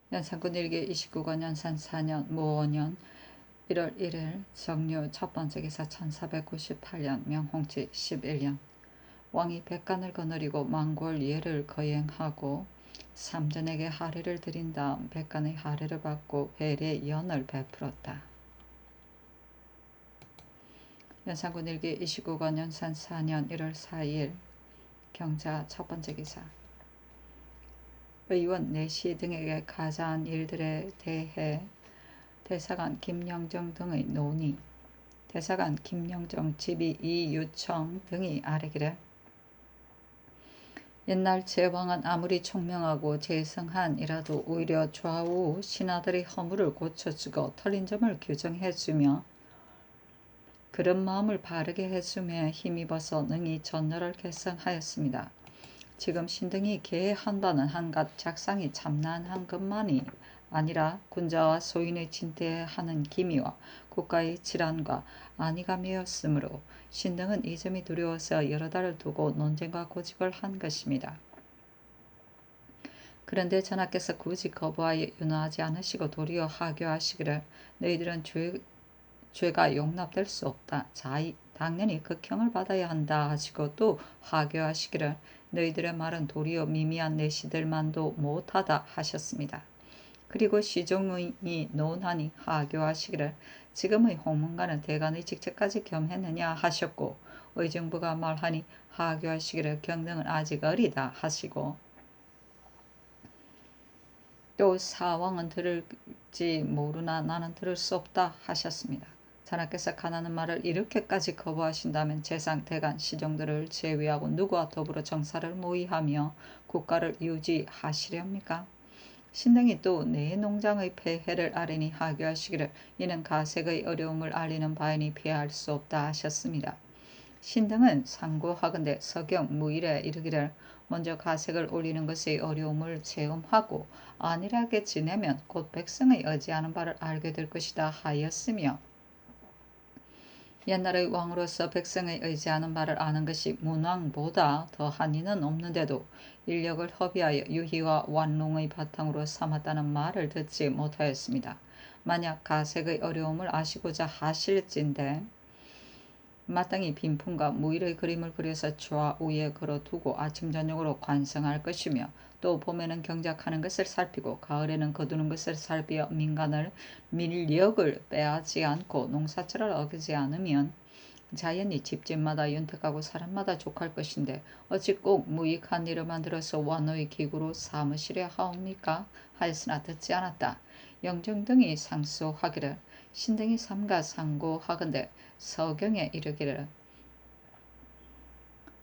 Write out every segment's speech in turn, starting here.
연산군 일기 29권 연산 4년 무오년 1월 1일 정류 첫 번째 기사 1498년 명홍치 11년 왕이 백간을 거느리고 만골 예를 거행하고 삼전에게 하례를 드린 다음 백간의 하례를 받고 회례 연을 베풀었다. 연산군 일기 29권 연산 4년 1월 4일 경자 첫 번째 기사 의원 내시 등에게 가자한 일들에 대해 대사관 김영정 등의 논의 대사관 김영정 집이 이유청 등이 아뢰기를 옛날 제왕은 아무리 총명하고 재성한이라도 오히려 좌우 신하들의 허물을 고쳐주고 틀린 점을 규정해주며 그런 마음을 바르게 해주며 힘입어서 능히 전열을 개성하였습니다. 지금 신등이 계한 바는 한갓 작상이 참난한 것만이 아니라 군자와 소인의 진퇴하는 기미와 국가의 질환과 안위감이었으므로 신등은 이 점이 두려워서 여러 달을 두고 논쟁과 고집을 한 것입니다. 그런데 전하께서 굳이 거부하여 윤호하지 않으시고 도리어 하교하시기를 너희들은 죄가 용납될 수 없다. 당연히 극형을 받아야 한다 하시고 또 하교하시기를 너희들의 말은 도리어 미미한 내시들만도 못하다 하셨습니다. 그리고 시종이 논하니 하교하시기를 지금의 홍문관은 대간의 직책까지 겸했느냐 하셨고 의정부가 말하니 하교하시기를 경등은 아직 어리다 하시고 또 사왕은 들을지 모르나 나는 들을 수 없다 하셨습니다. 전하께서 가나는 말을 이렇게까지 거부하신다면 재상 대간 시종들을 제외하고 누구와 더불어 정사를 모의하며 국가를 유지하시렵니까? 신등이 또 내 농장의 폐해를 아뢰니 하교하시기를 이는 가색의 어려움을 알리는 바이니 피할 수 없다 하셨습니다. 신등은 상고하건대 서경 무일에 이르기를 먼저 가색을 올리는 것의 어려움을 체험하고 안일하게 지내면 곧 백성의 의지하는 바를 알게 될 것이다 하였으며 옛날의 왕으로서 백성의 의지하는 바를 아는 것이 문왕보다 더한 이는 없는데도 인력을 허비하여 유희와 완롱의 바탕으로 삼았다는 말을 듣지 못하였습니다. 만약 가색의 어려움을 아시고자 하실진대 마땅히 빈품과 무일의 그림을 그려서 좌우에 걸어두고 아침 저녁으로 관성할 것이며 또 봄에는 경작하는 것을 살피고 가을에는 거두는 것을 살피어 밀력을 빼앗지 않고 농사철을 어기지 않으면 자연히 집집마다 윤택하고 사람마다 족할 것인데 어찌 꼭 무익한 일을 만들어서 완호의 기구로 삼으시려 하옵니까? 하였으나 듣지 않았다. 영정 등이 상소하기를 신등이 삼가 상고하건대 서경에 이르기를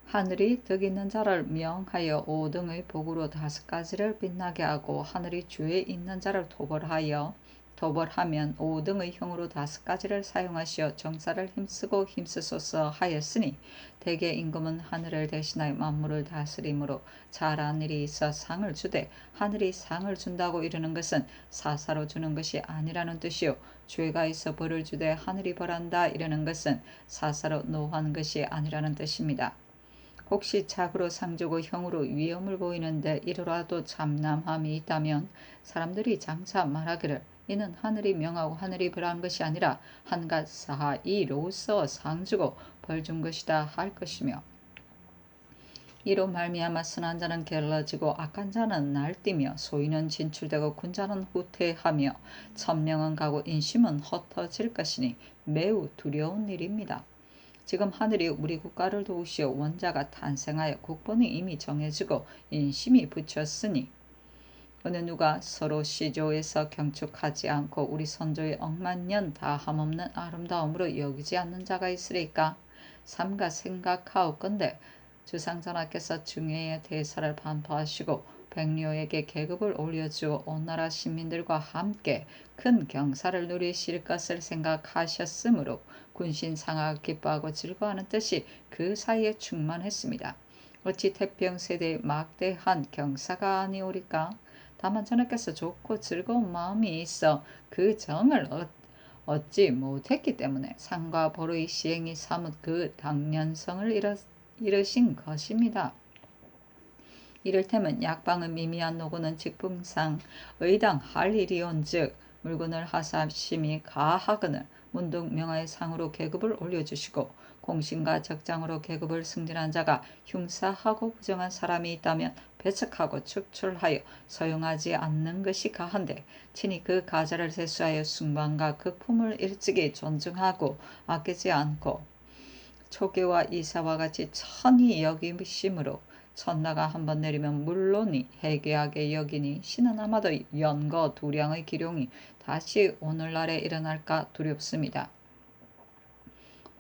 하늘이 덕 있는 자를 명하여 5등의 복으로 5가지를 빛나게 하고 하늘이 주에 있는 자를 도벌하면 5등의 형으로 5가지를 사용하시어 정사를 힘쓰고 힘쓰소서 하였으니 대개 임금은 하늘을 대신하여 만물을 다스림으로 잘한 일이 있어 상을 주되 하늘이 상을 준다고 이르는 것은 사사로 주는 것이 아니라는 뜻이요 죄가 있어 벌을 주되 하늘이 벌한다 이르는 것은 사사로 노한 것이 아니라는 뜻입니다. 혹시 착으로 상주고 형으로 위험을 보이는데 이로라도 참남함이 있다면 사람들이 장차 말하기를 이는 하늘이 명하고 하늘이 벌한 것이 아니라 한갓 사이로서 상주고 벌준 것이다 할 것이며 이로 말미암아 선한 자는 게을러지고 악한 자는 날뛰며 소인은 진출되고 군자는 후퇴하며 천명은 가고 인심은 흩어질 것이니 매우 두려운 일입니다. 지금 하늘이 우리 국가를 도우시어 원자가 탄생하여 국본이 이미 정해지고 인심이 붙였으니 어느 누가 서로 시조에서 경축하지 않고 우리 선조의 억만년 다함없는 아름다움으로 여기지 않는 자가 있으리까? 삼가 생각하옵건대 주상전하께서 중해의 대사를 반포하시고 백료에게 계급을 올려주어 온 나라 시민들과 함께 큰 경사를 누리실 것을 생각하셨으므로 군신상하가 기뻐하고 즐거워하는 뜻이 그 사이에 충만했습니다. 어찌 태평세대의 막대한 경사가 아니오리까? 다만 전하께서 좋고 즐거운 마음이 있어 그 정을 얻지 못했기 때문에 상과 보의 시행이 사뭇 그 당연성을 이루신 것입니다. 이를테면 약방은 미미한 노고는 직분상 의당 할 일이온즉 물건을 하사심이 가하거늘 문득 명하의 상으로 계급을 올려주시고 공신과 적장으로 계급을 승진한 자가 흉사하고 부정한 사람이 있다면 배척하고 축출하여 소용하지 않는 것이 가한데 친히 그 가자를 세수하여 숭방과 극품을 일찍이 존중하고 아끼지 않고 초계와 이사와 같이 천히 여기심으로 천나가 한번 내리면 물론이 해괴하게 여기니 신은 아마도 연거 두량의 기룡이 다시 오늘날에 일어날까 두렵습니다.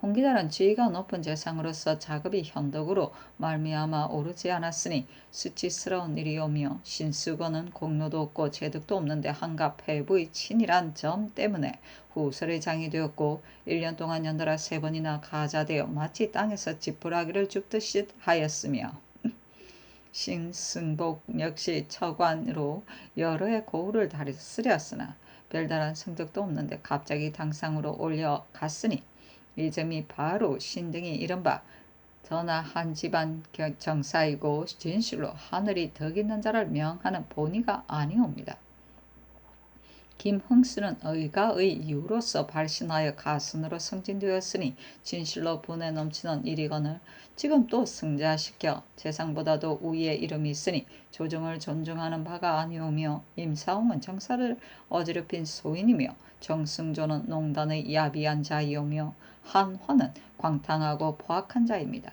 홍기달은 지위가 높은 재상으로서 자급이 현덕으로 말미암아 오르지 않았으니 수치스러운 일이오며 신수건은 공로도 없고 재득도 없는데 한갑 패부의 친이란 점 때문에 후설의 장이 되었고 1년 동안 연달아 3번이나 가자되어 마치 땅에서 지푸라기를 줍듯이 하였으며 신승복 역시 처관으로 여러 해 고을을 다스렸으나 별다른 성적도 없는데 갑자기 당상으로 올려갔으니 이 점이 바로 신등이 이른바 전하 한 집안 정사이고 진실로 하늘이 덕 있는 자를 명하는 본의가 아니옵니다. 김흥수는 의가의 이유로서 발신하여 가순으로 승진되었으니 진실로 분에 넘치는 일이거늘 지금 또 승자시켜 재상보다도 우위의 이름이 있으니 조정을 존중하는 바가 아니오며 임사홍은 정사를 어지럽힌 소인이며 정승조는 농단의 야비한 자이오며 한화는 광탕하고 포악한 자입니다.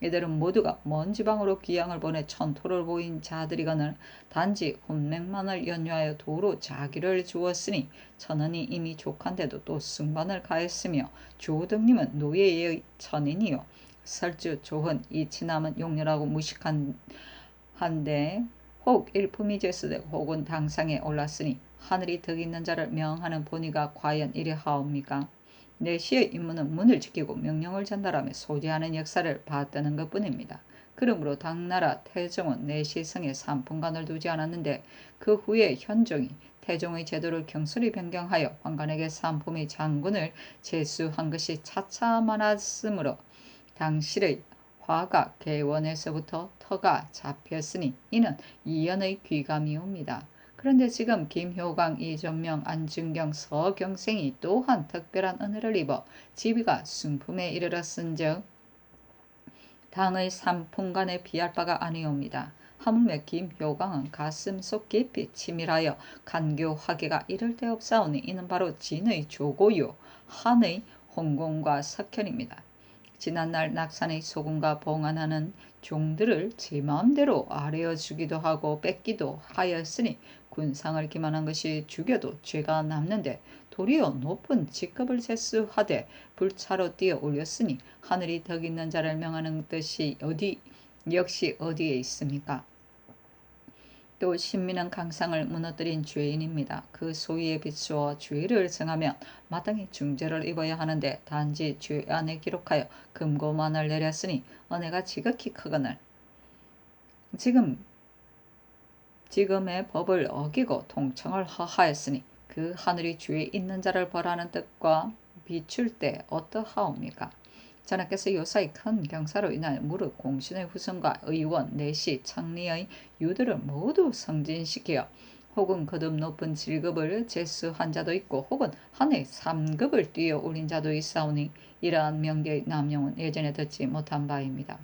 이들은 모두가 먼 지방으로 귀양을 보내 천토를 보인 자들이거늘 단지 혼맥만을 연유하여 도로 자기를 주었으니 천은이 이미 족한데도 또 승반을 가했으며 조등님은 노예의 천인이요 설주 조흔 이치남은 용렬하고 무식한 한데 혹 일품이 제수되고 혹은 당상에 올랐으니 하늘이 덕 있는 자를 명하는 본의가 과연 이래하옵니까? 내시의 임무는 문을 지키고 명령을 전달하며 소지하는 역사를 받드는 것뿐입니다. 그러므로 당나라 태종은 내시성에 삼품관을 두지 않았는데 그 후에 현종이 태종의 제도를 경솔히 변경하여 황관에게 삼품의 장군을 제수한 것이 차차 많았으므로 당실의 화가 개원에서부터 터가 잡혔으니 이는 이연의 귀감이옵니다. 그런데 지금 김효강, 이전명, 안준경, 서경생이 또한 특별한 은혜를 입어 지위가 순품에 이르렀은즉 당의 삼품간에 비할 바가 아니옵니다. 하물며 김효강은 가슴속 깊이 치밀하여 간교 화계가 이를 데 없사오니 이는 바로 진의 조고요 한의 홍공과 석현입니다. 지난날 낙산의 소군과 봉안하는 종들을 제 마음대로 아뢰어 주기도 하고 뺏기도 하였으니 군상을 기만한 것이 죽여도 죄가 남는데 도리어 높은 직급을 제수하되 불차로 뛰어 올렸으니 하늘이 덕 있는 자를 명하는 뜻이 역시 어디에 있습니까? 또 신민은 강상을 무너뜨린 죄인입니다. 그 소위에 비추어 죄를 정하면 마땅히 중죄를 입어야 하는데 단지 죄 안에 기록하여 금고만을 내렸으니 은혜가 지극히 크거늘 지금의 법을 어기고 통청을 허하였으니 그 하늘이 죄 있는 자를 벌하는 뜻과 비출 때 어떠하옵니까? 전하께서 요사이 큰 경사로 인하여 무릇 공신의 후손과 의원, 내시, 창리의 유들을 모두 성진시키어 혹은 거듭 높은 직급을 제수한 자도 있고 혹은 한해 3급을 뛰어 올린 자도 있사오니 이러한 명계의 남용은 예전에 듣지 못한 바입니다.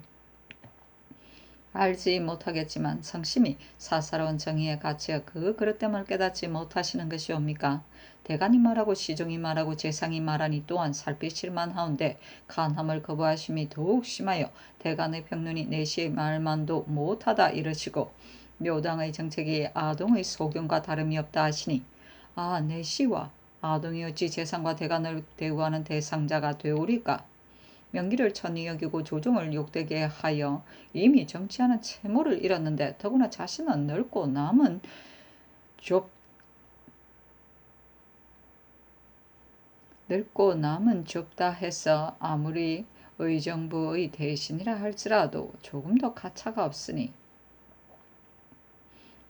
알지 못하겠지만 성심이 사사로운 정의에 갇혀 그 그릇됨을 깨닫지 못하시는 것이옵니까? 대간이 말하고 시종이 말하고 재상이 말하니 또한 살피실만 하온데 간함을 거부하심이 더욱 심하여 대간의 평론이 내시의 말만도 못하다 이르시고 묘당의 정책이 아동의 소견과 다름이 없다 하시니 내시와 아동이 어찌 재상과 대간을 대우하는 대상자가 되오리까? 명기를 천히 여기고 조종을 욕되게 하여 이미 정치하는 채모를 잃었는데 더구나 자신은 넓고 남은 좁다 해서 아무리 의정부의 대신이라 할지라도 조금도 가차가 없으니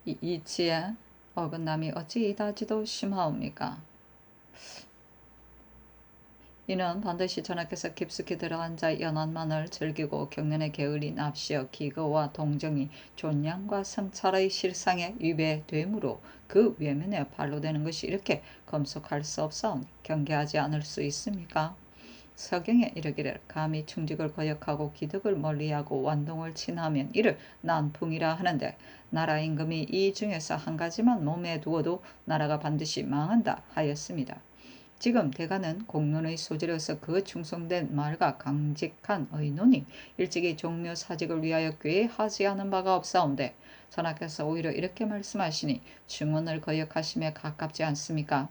이치에 어긋남이 어찌 이다지도 심하옵니까? 이는 반드시 전하께서 깊숙이 들어앉아 연한만을 즐기고 경륜에 게을리 납시어 기거와 동정이 존량과 성찰의 실상에 위배되므로 그 외면에 발로 되는 것이 이렇게 검속할 수 없사오니 경계하지 않을 수 있습니까? 서경에 이르기를 감히 충직을 거역하고 기득을 멀리하고 완동을 친하면 이를 난풍이라 하는데 나라 임금이 이 중에서 한 가지만 몸에 두어도 나라가 반드시 망한다 하였습니다. 지금 대가는 공론의 소질에서 그 충성된 말과 강직한 의논이 일찍이 종묘 사직을 위하여 꾀하지 않은 바가 없사온데 전하께서 오히려 이렇게 말씀하시니 증언을 거역하심에 가깝지 않습니까?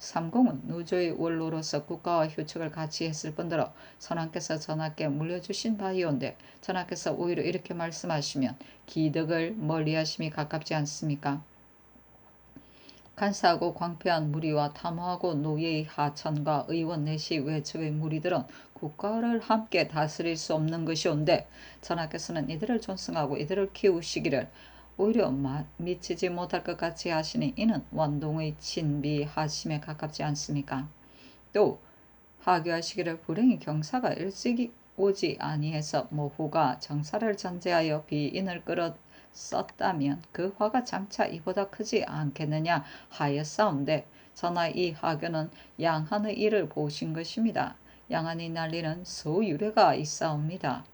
삼공은 누조의 원로로서 국가와 효책을 같이 했을 뿐더러 선왕께서 전하께 물려주신 바이온데 전하께서 오히려 이렇게 말씀하시면 기득을 멀리하심이 가깝지 않습니까? 간사하고 광폐한 무리와 탐호하고 노예의 하천과 의원 내시 외척의 무리들은 국가를 함께 다스릴 수 없는 것이온데 전하께서는 이들을 존승하고 이들을 키우시기를 오히려 미치지 못할 것 같이 하시니 이는 완동의 친비하심에 가깝지 않습니까? 또 하교하시기를 불행히 경사가 일찍이 오지 아니해서 모후가 정사를 전제하여 비인을 끌어 썼다면 그 화가 장차 이보다 크지 않겠느냐 하였사온데 전하 이 하교는 양한의 일을 보신 것입니다. 양한이 날리는 소유례가 있사옵니다.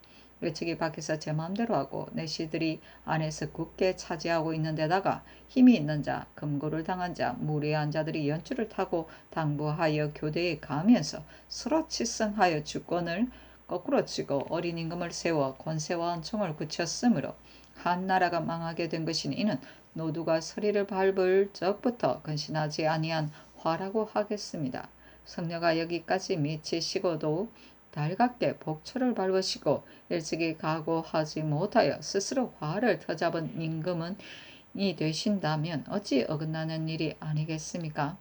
외척이 밖에서 제 마음대로 하고 내시들이 안에서 굳게 차지하고 있는 데다가 힘이 있는 자, 금고를 당한 자, 무례한 자들이 연주를 타고 당부하여 교대에 가면서 서로 치승하여 주권을 거꾸로 치고 어린 임금을 세워 권세와 은총을 굳혔으므로 한 나라가 망하게 된 것이니 이는 노두가 서리를 밟을 적부터 근신하지 아니한 화라고 하겠습니다. 성녀가 여기까지 미치시고도 달갑게 복초를 밟으시고 일찍이 각오하지 못하여 스스로 화를 터잡은 임금은 이 되신다면 어찌 어긋나는 일이 아니겠습니까?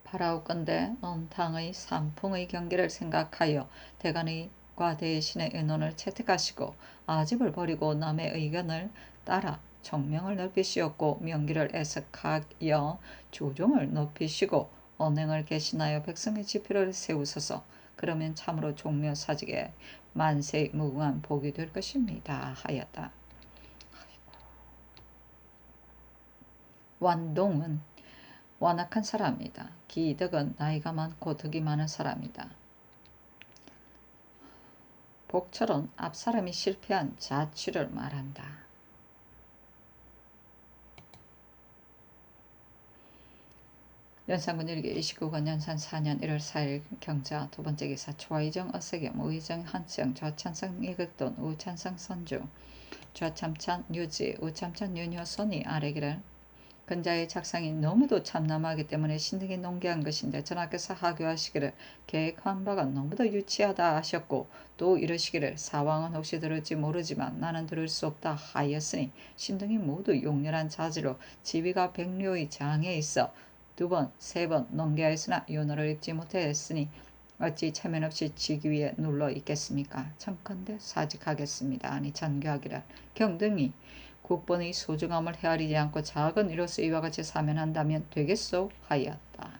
바라옵건대 엄탕의 삼풍의 경계를 생각하여 대간과 대신의 의논을 채택하시고 아집을 버리고 남의 의견을 따라 정명을 넓히시었고 명기를 애석하여 조종을 높이시고 언행을 개신하여 백성의 지표를 세우소서. 그러면 참으로 종묘사직에 만세 무궁한 복이 될 것입니다 하였다. 완동은 완악한 사람이다. 기득은 나이가 많고 덕이 많은 사람이다. 복철은 앞사람이 실패한 자취를 말한다. 연산군 일기 29권 연산 4년 1월 4일 경자 두 번째 기사 초하이정 어세겸 우의정 한청 좌찬성 이극돈 우찬성 선주 좌참찬 유지 우참찬 윤효손이 아래기를 근자의 작상이 너무도 참남하기 때문에 신등이 농계한 것인데 전하께서 하교하시기를 계획한 바가 너무도 유치하다 하셨고 또 이르시기를 사왕은 혹시 들을지 모르지만 나는 들을 수 없다 하였으니 신등이 모두 용렬한 자지로 지위가 백료의 장에 있어 두 번, 세 번 농계하였으나 윤호를 입지 못하였으니 어찌 체면 없이 지기 위에 눌러 있겠습니까? 청컨대 사직하겠습니다. 아니 전교하기를 경등이 국본의 소중함을 헤아리지 않고 작은 이로서 이와 같이 사면한다면 되겠소 하였다.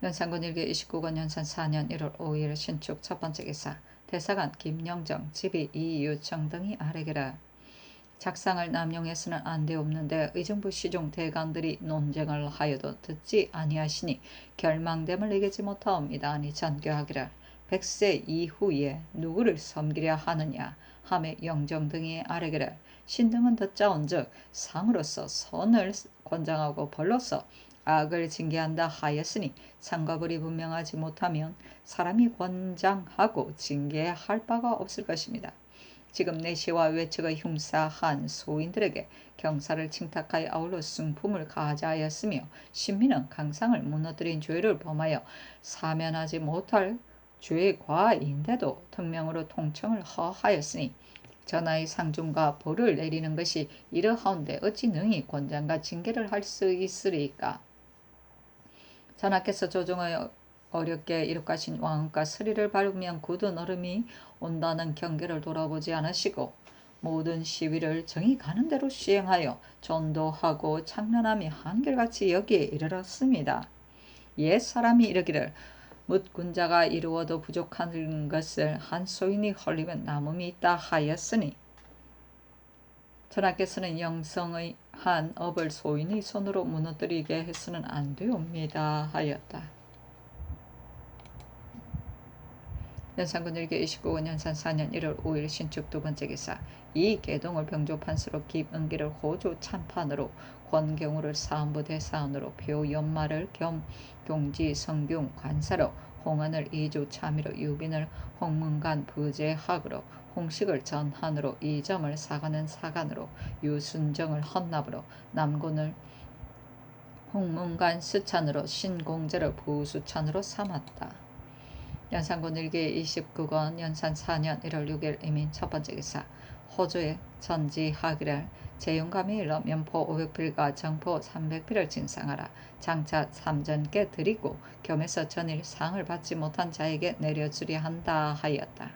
연산군 일기 29권 연산 4년 1월 5일 신축 첫 번째 기사 대사관 김영정 집이 이유청 등이 아래기라 작상을 남용해서는 안되옵는데 의정부 시종 대관들이 논쟁을 하여도 듣지 아니하시니 결망됨을 이기지 못하옵니다. 아니 전교하기를 100세 이후에 누구를 섬기려 하느냐 함에 영정 등이 아래기를 신등은 듣자온즉 상으로서 선을 권장하고 벌로서 악을 징계한다 하였으니 상과 벌이 분명하지 못하면 사람이 권장하고 징계할 바가 없을 것입니다. 지금 내시와 외측의 흉사한 소인들에게 경사를 칭탁하여 아울러 승품을 가하자하였으며 신민은 강상을 무너뜨린 죄를 범하여 사면하지 못할 죄과인데도 특명으로 통청을 허하였으니 전하의 상중과 벌을 내리는 것이 이러하온데 어찌 능히 권장과 징계를 할 수 있으리까? 전하께서 조정의 어렵게 이룩하신 왕과 서리를 밟으면 굳은 얼음이 온다는 경계를 돌아보지 않으시고 모든 시위를 정이 가는 대로 시행하여 전도하고 창란함이 한결같이 여기에 이르렀습니다. 옛 사람이 이르기를 뭇 군자가 이루어도 부족한 것을 한 소인이 헐리면 남음이 있다 하였으니 전하께서는 영성의 한 업을 소인의 손으로 무너뜨리게 해서는 안 되옵니다 하였다. 연산군 일기 29권 연산 4년 1월 5일 신축 두 번째 기사. 이 계동을 병조판서로 김은기를 호조 참판으로 권경우를 사헌부 대사원으로 표연마를 겸 경지 성균 관사로 홍안을 이주 참의로 유빈을 홍문관 부재학으로 홍식을 전한으로 이점을 사관은 사관으로 유순정을 헌납으로 남군을 홍문관 수찬으로 신공제를 부수찬으로 삼았다. 연산군 일기 29권 연산 4년 1월 6일 이민 첫 번째 기사. 호주의 전지하기를 재용감이 일러 면포 500필과 정포 300필을 진상하라. 장차 3전께 드리고 겸해서 전일 상을 받지 못한 자에게 내려주려 한다 하였다.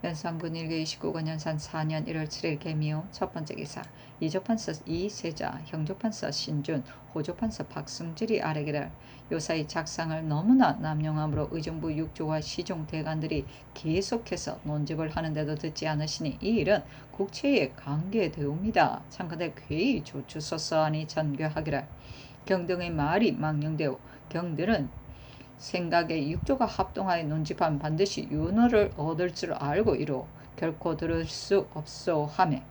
연산군 일기 29권 연산 4년 1월 7일 개미호 첫 번째 기사. 이조판서 이세자, 형조판서 신준, 호조판서 박승질이 아뢰기를 요사이 작상을 너무나 남용함으로 의정부 6조와 시종 대관들이 계속해서 논집을 하는데도 듣지 않으시니 이 일은 국체에 관계되옵니다. 참가대 괴히 조추소서 하니 전교하기를 경등의 말이 망령되오 경들은 생각에 6조가 합동하여 논집하면 반드시 윤허를 얻을 줄 알고 이로 결코 들을 수 없소 하매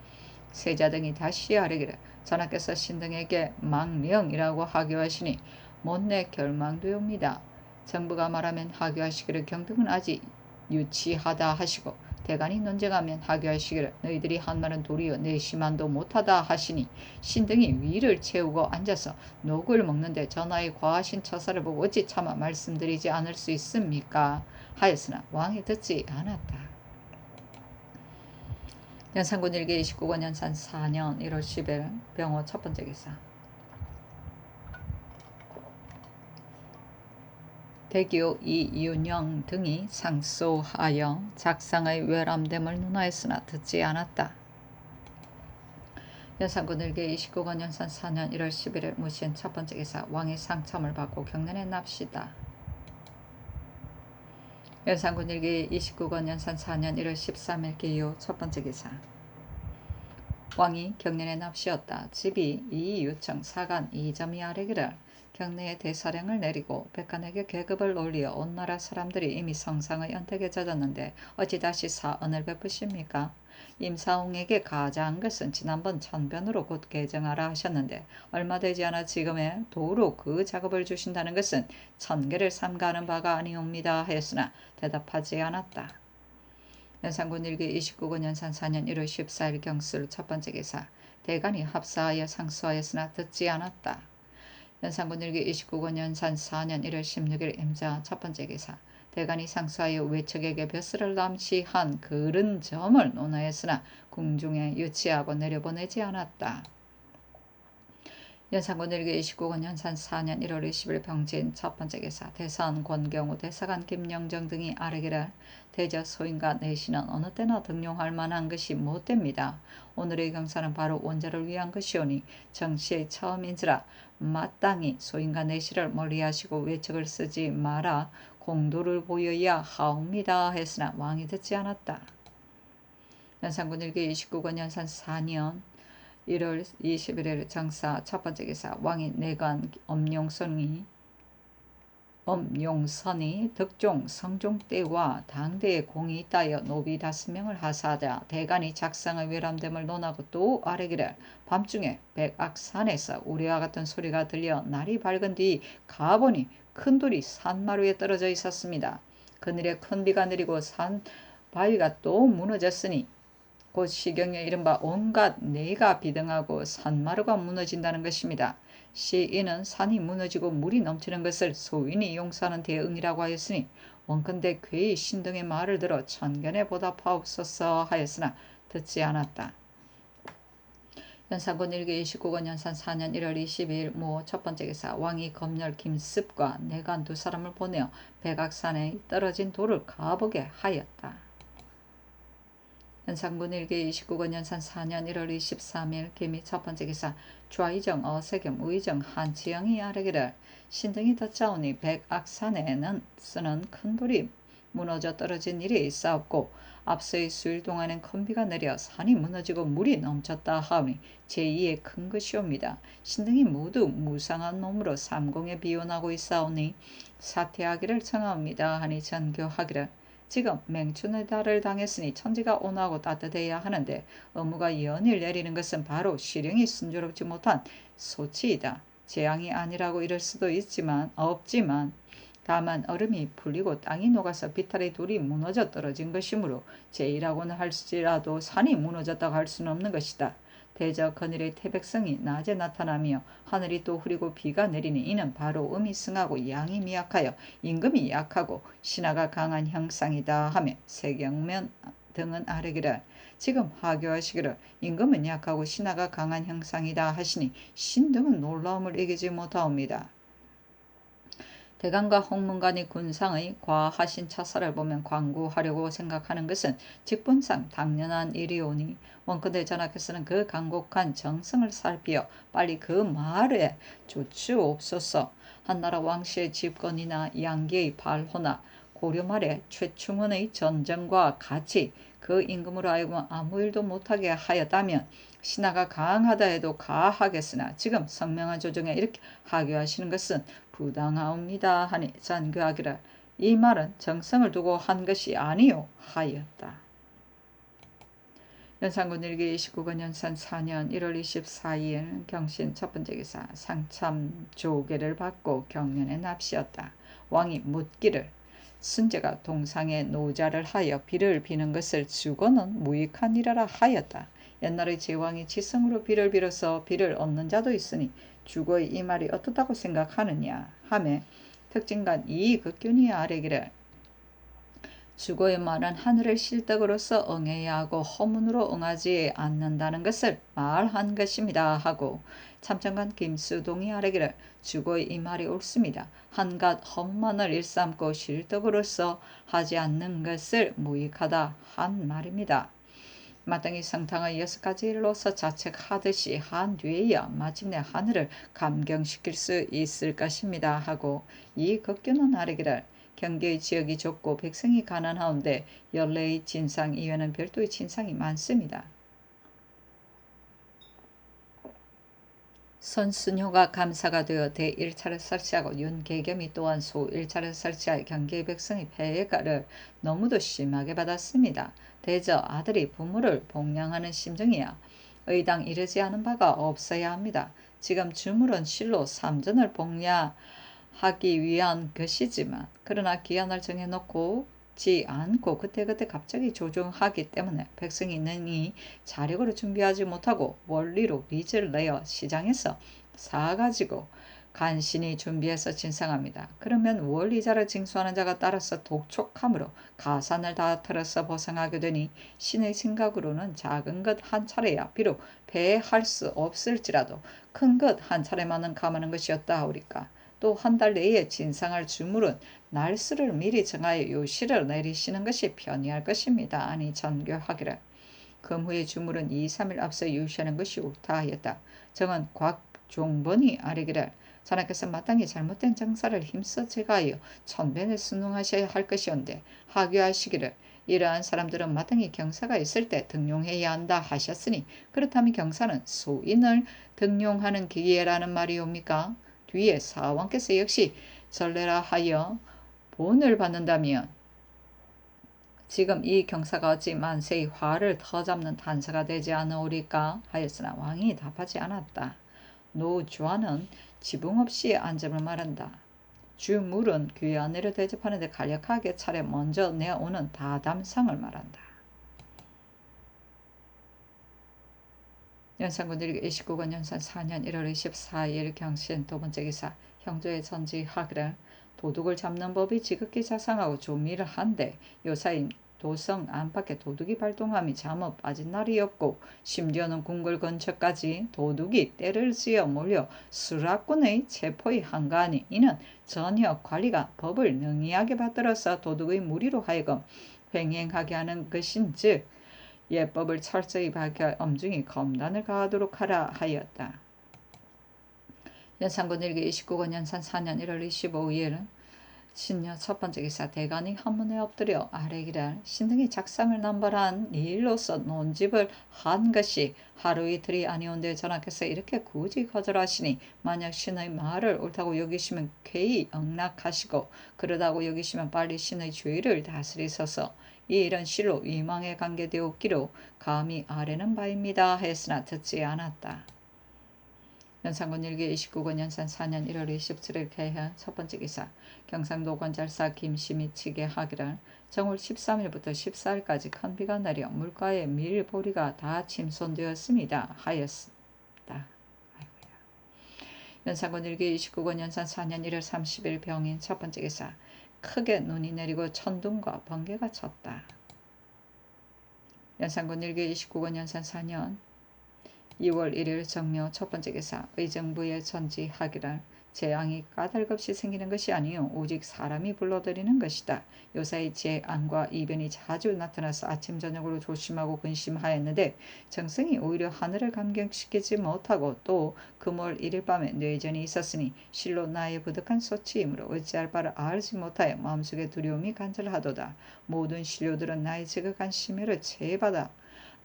세자 등이 다시 아뢰기를 전하께서 신등에게 망령이라고 하교하시니 못내 결망되옵니다. 정부가 말하면 하교하시기를 경등은 아직 유치하다 하시고 대간이 논쟁하면 하교하시기를 너희들이 한 말은 도리어 내심한도 못하다 하시니 신등이 위를 채우고 앉아서 녹을 먹는데 전하의 과하신 처사를 보고 어찌 차마 말씀드리지 않을 수 있습니까? 하였으나 왕이 듣지 않았다. 연산군 일기 29권 연산 4년 1월 10일 병호 첫 번째 기사. 대교 이윤영 등이 상소하여 작상의 외람됨을 논하였으나 듣지 않았다. 연산군 일기 29권 연산 4년 1월 11일 무신 첫 번째 기사. 왕이 상첨을 받고 경련에 납시다. 연산군 일기 29권 연산 4년 1월 13일 기호 첫 번째 기사. 왕이 경련에 납시었다. 집이 이유청 사간 이점이 아뢰기를 경내에 대사령을 내리고 백관에게 계급을 올리어 온 나라 사람들이 이미 성상의 연택에 젖었는데 어찌 다시 사언을 베푸십니까? 임사홍에게 가자한 것은 지난번 천변으로 곧 개정하라 하셨는데 얼마 되지 않아 지금에 도로 그 작업을 주신다는 것은 천계를 삼가하는 바가 아니옵니다 하였으나 대답하지 않았다. 연산군 일기 29권 연산 4년 1월 14일 경술 첫 번째 기사. 대간이 합사하여 상소하였으나 듣지 않았다. 연산군 일기 29권 연산 4년 1월 16일 임자 첫 번째 기사. 대간이 상소하여 외척에게 벼슬을 남시한 그른 점을 논하였으나 궁중에 유치하고 내려보내지 않았다. 연산군 일기 29권 연산 4년 1월 20일 병진 첫 번째 기사. 대사원 권경우 대사관 김영정 등이 아뢰기를 대저 소인과 내시는 어느 때나 등용할 만한 것이 못됩니다. 오늘의 경사는 바로 원자를 위한 것이오니 정시의 처음인지라 마땅히 소인과 내시를 멀리하시고 외척을 쓰지 마라 공도를 보여야 하옵니다 했으나 왕이 듣지 않았다. 연산군 일기 29권 연산 4년 1월 21일 정사 첫 번째 기사. 왕이 내관 엄용선이 득종 성종 때와 당대의 공이 있다여 노비 5명을 하사하자 대간이 작상의 외람됨을 논하고 또 아뢰기를 밤중에 백악산에서 우리와 같은 소리가 들려 날이 밝은 뒤 가보니 큰 돌이 산마루에 떨어져 있었습니다. 그늘에 큰 비가 내리고 산 바위가 또 무너졌으니 곧 시경에 이른바 온갖 내가 비등하고 산마루가 무너진다는 것입니다. 시인은 산이 무너지고 물이 넘치는 것을 소인이 용서하는 대응이라고 하였으니 원컨대 괴히 신등의 말을 들어 천견에 보답하옵소서 하였으나 듣지 않았다. 연산군 일기 29권 연산 4년 1월 22일 모 첫 번째 기사. 왕이 검열 김습과 내관 2사람을 보내어 백악산에 떨어진 돌을 가보게 하였다. 연산군 일기 29권 연산 4년 1월 23일 개미 첫 번째 기사 좌이정 어세겸 우이정 한치영이 아뢰기를 신등이 덧자오니 백악산에는 쓰는 큰 돌이 무너져 떨어진 일이 있사옵고 앞서의 수일 동안엔 큰 비가 내려 산이 무너지고 물이 넘쳤다 하오니 제2의 큰 것이옵니다. 신등이 모두 무상한 몸으로 삼공에 비원하고 있사오니 사퇴하기를 청하옵니다 하니 전교하기를 지금 맹춘의 달을 당했으니 천지가 온화하고 따뜻해야 하는데 어무가 연일 내리는 것은 바로 시령이 순조롭지 못한 소치이다. 재앙이 아니라고 이럴 수도 없지만 다만 얼음이 풀리고 땅이 녹아서 비탈의 돌이 무너져 떨어진 것이므로 제이라고는 할지라도 산이 무너졌다고 할 수는 없는 것이다. 대저 그늘의 태백성이 낮에 나타나며 하늘이 또 흐리고 비가 내리니 이는 바로 음이 승하고 양이 미약하여 임금이 약하고 신하가 강한 형상이다 하며 세경면 등은 아뢰기를 지금 하교하시기를 임금은 약하고 신하가 강한 형상이다 하시니 신등은 놀라움을 이기지 못하옵니다. 대간과 홍문관이 군상의 과하신 차사를 보면 광구하려고 생각하는 것은 직분상 당연한 일이오니 원컨대 전하께서는 그 간곡한 정성을 살피어 빨리 그 말에 조치옵소서. 한나라 왕실의 집권이나 양기의 발호나 고려 말의 최충원의 전쟁과 같이 그 임금으로 하여금 아무 일도 못하게 하였다면 신하가 강하다 해도 가하겠으나 지금 성명한 조정에 이렇게 하교하시는 것은 부당하옵니다 하니 잔교하기를 이 말은 정성을 두고 한 것이 아니요 하였다. 연산군 일기 29권 연산 4년 1월 24일 경신 첫 번째 기사 상참 조계를 받고 경련에 납시었다. 왕이 묻기를 순제가 동상에 노자를 하여 비를 비는 것을 주고는 무익한 일이라 하였다. 옛날의 제왕이 지성으로 비를 빌어서 비를 얻는 자도 있으니 주거의 이 말이 어떻다고 생각하느냐 하매 특징간 이 극균이 아뢰기를 주거의 말은 하늘을 실덕으로서 응해야 하고 허문으로 응하지 않는다는 것을 말한 것입니다 하고 참정관 김수동이 아뢰기를 주거의 이 말이 옳습니다. 한갓 허문만을 일삼고 실덕으로서 하지 않는 것을 무익하다 한 말입니다. 마땅히 성탕의 6가지 일로서 자책하듯이 한 뒤에야 마침내 하늘을 감경시킬 수 있을 것입니다 하고 이 극규는 아뢰기를 경계의 지역이 좁고 백성이 가난하온데 연례의 진상 이외에는 별도의 진상이 많습니다. 선순효가 감사가 되어 대1차를 설치하고 윤계겸이 또한 소1차를 설치하여 경계의 백성의 폐해를 너무도 심하게 받았습니다. 대저 아들이 부모를 복량하는 심정이야 의당 이르지 않은 바가 없어야 합니다. 지금 주물은 실로 삼전을 복량하기 위한 것이지만 그러나 기한을 정해놓고 지 않고 그때그때 갑자기 조정하기 때문에 백성이 능히 자력으로 준비하지 못하고 원리로 빚을 내어 시장에서 사가지고 간신히 준비해서 진상합니다. 그러면 원리자를 징수하는 자가 따라서 독촉함으로 가산을 다 털어서 보상하게 되니 신의 생각으로는 작은 것 한 차례야 비록 배할 수 없을지라도 큰 것 한 차례만은 감하는 것이었다 하오리까. 또 한 달 내에 진상할 주물은 날수를 미리 정하여 요시를 내리시는 것이 편리할 것입니다. 아니 전교하기를 금후의 주물은 2, 3일 앞서 요시하는 것이 옳다 하였다. 정은 곽종번이 아뢰기를 전하께서 마땅히 잘못된 정사를 힘써 제거하여 천변에 순응하셔야 할 것이온데 하교하시기를 이러한 사람들은 마땅히 경사가 있을 때 등용해야 한다 하셨으니 그렇다면 경사는 소인을 등용하는 기회라는 말이옵니까? 뒤에 사왕께서 역시 전례라 하여 본을 받는다면 지금 이 경사가 어찌 만세의 화를 터잡는 단서가 되지 않으오리까 하였으나 왕이 답하지 않았다. 노주환은 지붕 없이 앉음을 말한다. 주물은 귀환을 대접하는데 간략하게 차례 먼저 내오는 다담상을 말한다. 연산군 일기 29권 연산 4년 1월 24일 경신 두 번째 기사 형조의 전지하기를 도둑을 잡는 법이 지극히 자상하고 조미를 한데 요사이 도성 안팎에 도둑이 발동함이 잠어 빠진 날이 없고 심지어는 궁궐 근처까지 도둑이 떼를 지어 몰려 수락군의 체포에 한가하니 이는 전혀 관리가 법을 능이하게 받들어서 도둑의 무리로 하여금 횡행하게 하는 것인즉 예법을 철저히 밝혀 엄중히 검단을 가하도록 하라 하였다. 연산군 일기 29권 연산 4년 1월 25일 신녀 첫 번째 기사 대간이 한문에 엎드려 아래기랄 신등이 작상을 남발한 이 일로서 논집을 한 것이 하루 이틀이 아니온데 전하께서 이렇게 굳이 거절하시니 만약 신의 말을 옳다고 여기시면 쾌히 영락하시고 그러다고 여기시면 빨리 신의 주의를 다스리소서. 이 일은 실로 위망에 관계되었기로 감히 아뢰는 바입니다 했으나 듣지 않았다. 연산군 일기 29권 연산 4년 1월 27일 개현 첫 번째 기사 경상도 관찰사 김시미 측에 하기를 정월 13일부터 14일까지 큰 비가 내려 물가에 밀보리가 다 침손되었습니다 하였다. 연산군 일기 29권 연산 4년 1월 30일 병인 첫 번째 기사 크게 눈이 내리고 천둥과 번개가 쳤다. 연산군 일기 29권 연산 4년 2월 1일 정묘 첫 번째 기사 의정부의 전지하기를 재앙이 까닭없이 생기는 것이 아니요 오직 사람이 불러들이는 것이다. 요사이 재앙과 이변이 자주 나타나서 아침 저녁으로 조심하고 근심하였는데 정승이 오히려 하늘을 감격시키지 못하고 또 금월 1일 밤에 뇌전이 있었으니 실로 나의 부득한 소치이므로 어찌할 바를 알지 못하여 마음속에 두려움이 간절하도다. 모든 신료들은 나의 지극한 심혈을 체받아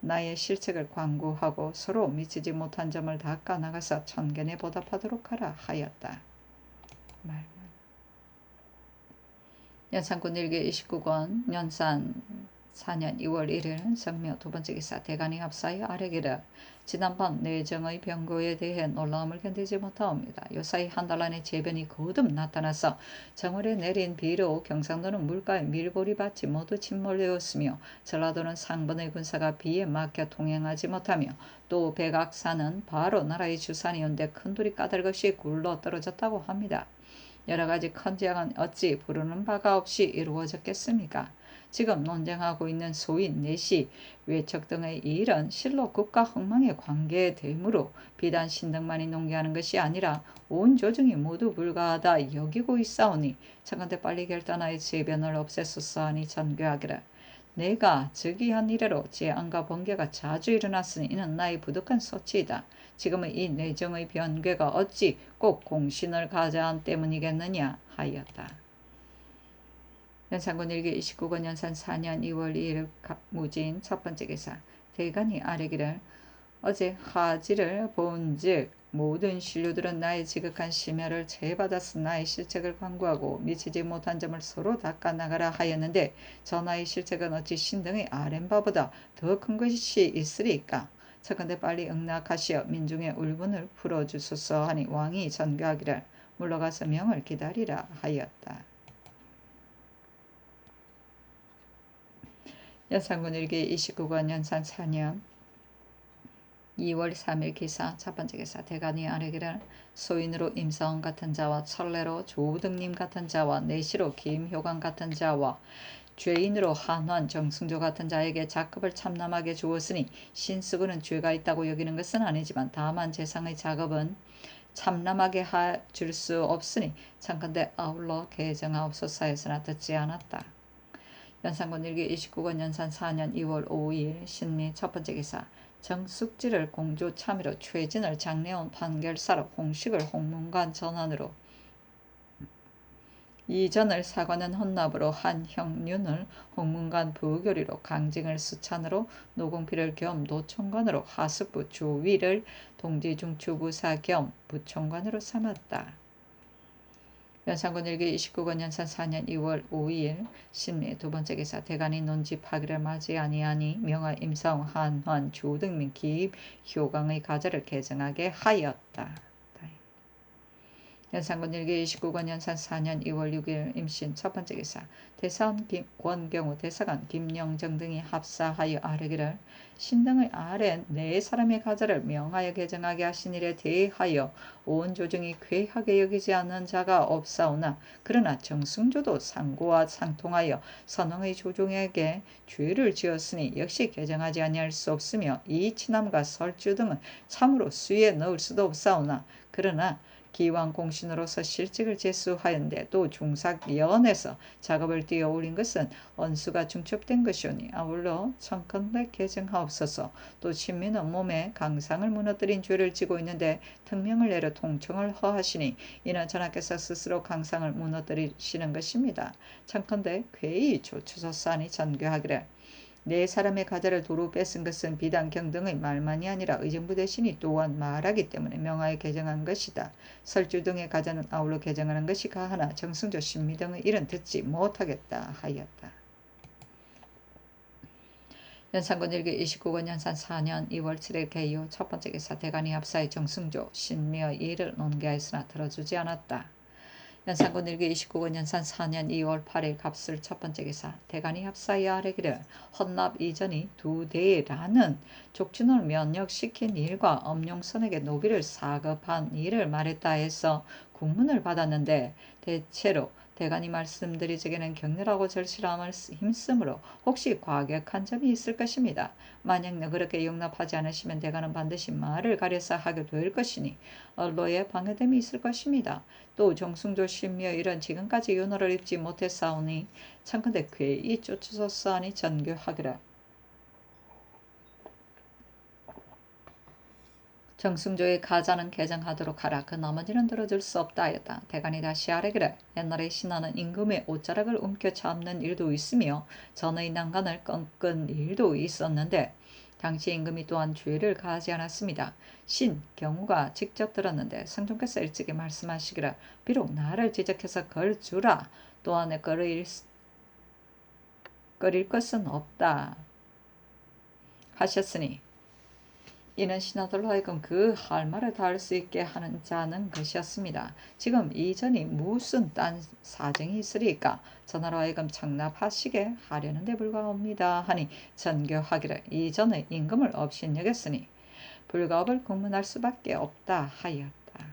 나의 실책을 광고하고 서로 미치지 못한 점을 닦아 나가서 천견에 보답하도록 하라 하였다. 연산군 일기 29권 연산 4년 2월 1일 성묘 두 번째 기사 대간이 합사의 아래기를 지난번 내정의 병고에 대해 놀라움을 견디지 못하옵니다. 요사이 한 달 안에 재변이 거듭 나타나서 정월에 내린 비로 경상도는 물가에 밀보리밭이 모두 침몰되었으며 전라도는 상번의 군사가 비에 막혀 통행하지 못하며 또 백악산은 바로 나라의 주산이온데 큰 돌이 까닭없이 굴러 떨어졌다고 합니다. 여러가지 큰 재앙은 어찌 부르는 바가 없이 이루어졌겠습니까? 지금 논쟁하고 있는 소위 내시, 외척 등의 이 일은 실로 국가 흥망에 관계되므로 비단 신등만이 농계하는 것이 아니라 온 조정이 모두 불가하다 여기고 있사오니 청컨대 빨리 결단하여 재변을 없애소서 하니 전교하기를 내가 즉위한 이래로 재앙과 번개가 자주 일어났으니 이는 나의 부득한 소치이다. 지금의 이 내정의 변괴가 어찌 꼭 공신을 가져한 때문이겠느냐 하였다. 연산군 일기 29권 연산 4년 2월 2일 무진 첫 번째 기사 대간이 아뢰기를 어제 하지를 본즉 모든 신료들은 나의 지극한 심혈을 제받아서 나의 실책을 광고하고 미치지 못한 점을 서로 닦아 나가라 하였는데 전하의 실책은 어찌 신등의 아랫바보다 더 큰 것이 있으리까? 차컨대 빨리 응낙하시어 민중의 울분을 풀어주소서 하니 왕이 전교하기를 물러가서 명을 기다리라 하였다. 연산군 일기 29권 연산 4년 2월 3일 기사 첫 번째 기사 대간이 아뢰기를 소인으로 임사원 같은 자와 철례로 조우등님 같은 자와 내시로 김효관 같은 자와 죄인으로 한환 정승조 같은 자에게 작급을 참남하게 주었으니 신쓰고는 죄가 있다고 여기는 것은 아니지만 다만 재상의 작업은 참남하게 줄 수 없으니 참컨대 아울러 개정하옵소서 하였으나 듣지 않았다. 연산군 일기 29권 연산 4년 2월 5일 신미 첫 번째 기사 정숙지를 공조 참의로 최진을 장례원 판결사로 홍식을 홍문관 전환으로 이전을 사관은 헌납으로 한형륜을 홍문관 부교리로 강징을 수찬으로 노공필을 겸 노총관으로 하숙부 조위를 동지중추부사 겸 부총관으로 삼았다. 연산군 일기 29권 연산 4년 2월 5일 신미 두 번째 기사 대간이 논집하기를 맞이 아니하니 명하 임사홍 한환 조등민 기입 효강의 가절을 개정하게 하였다. 연산군 일기 29권 연산 4년 2월 6일 임신 첫 번째 기사 대사원 권경우 대사관 김영정 등이 합사하여 아뢰기를 신등의 아래 네 사람의 가절을 명하여 개정하게 하신 일에 대하여 온 조정이 괴하게 여기지 않는 자가 없사오나 그러나 정승조도 상고와 상통하여 선왕의 조종에게 죄를 지었으니 역시 개정하지 아니할 수 없으며 이 친함과 설주 등은 참으로 수에 넣을 수도 없사오나 그러나 기왕 공신으로서 실직을 제수하였는데 또 중사위원회에서 작업을 띄어올린 것은 언수가 중첩된 것이오니 아울러 청컨대 개정하옵소서. 또 신민은 몸에 강상을 무너뜨린 죄를 지고 있는데 특명을 내려 통청을 허하시니 이는 전하께서 스스로 강상을 무너뜨리시는 것입니다. 청컨대 괴히 조추소사하니 전교하기를 네 사람의 가자를 도로 뺏은 것은 비단 경등의 말만이 아니라 의정부 대신이 또한 말하기 때문에 명하여 개정한 것이다. 설주 등의 가자는 아울러 개정하는 것이 가하나 정승조 신미 등의 일은 듣지 못하겠다 하였다. 연산군 일기 29권 연산 4년 2월 7일 개요 첫 번째 기사 대간이 합사의 정승조 신미의 일을 논개하였으나 들어주지 않았다. 연산군 일기 29권 연산 4년 2월 8일 갑술 첫 번째 기사 대간이 합사의 아래기를 헌납 이전이 두 대라는 족친을 면역시킨 일과 엄룡선에게 노비를 사급한 일을 말했다 해서 국문을 받았는데 대체로 대간이 말씀드리기에는 격렬하고 절실함을 힘쓰므로 혹시 과격한 점이 있을 것입니다. 만약 그렇게 용납하지 않으시면 대간은 반드시 말을 가려서 하게 될 것이니 언로에 방해됨이 있을 것입니다. 또 정승조 신미의 일은 지금까지 윤호를 입지 못했사오니 청컨대 괴히 쫓으소서하니 전교하기를 정승조의 가자는 개정하도록 하라. 그 나머지는 들어줄 수 없다 하였다. 대간이 다시 아뢰기를 옛날에 신하는 임금의 옷자락을 움켜잡는 일도 있으며 전의 난간을 꺾은 일도 있었는데 당시 임금이 또한 죄를 가하지 않았습니다. 신 경우가 직접 들었는데 성종께서 일찍이 말씀하시기를 비록 나를 지적해서 걸주라 또한 꺼릴 것은 없다 하셨으니 이는 신하들로 하여금 그 할 말을 다 할 수 있게 하는 자는 것이었습니다. 지금 이전이 무슨 딴 사정이 있으리까 전하로 하여금 청납하시게 하려는 데 불과합니다 하니 전교하기를 이전의 임금을 업신여겼으니 불가업을 공문할 수밖에 없다 하였다.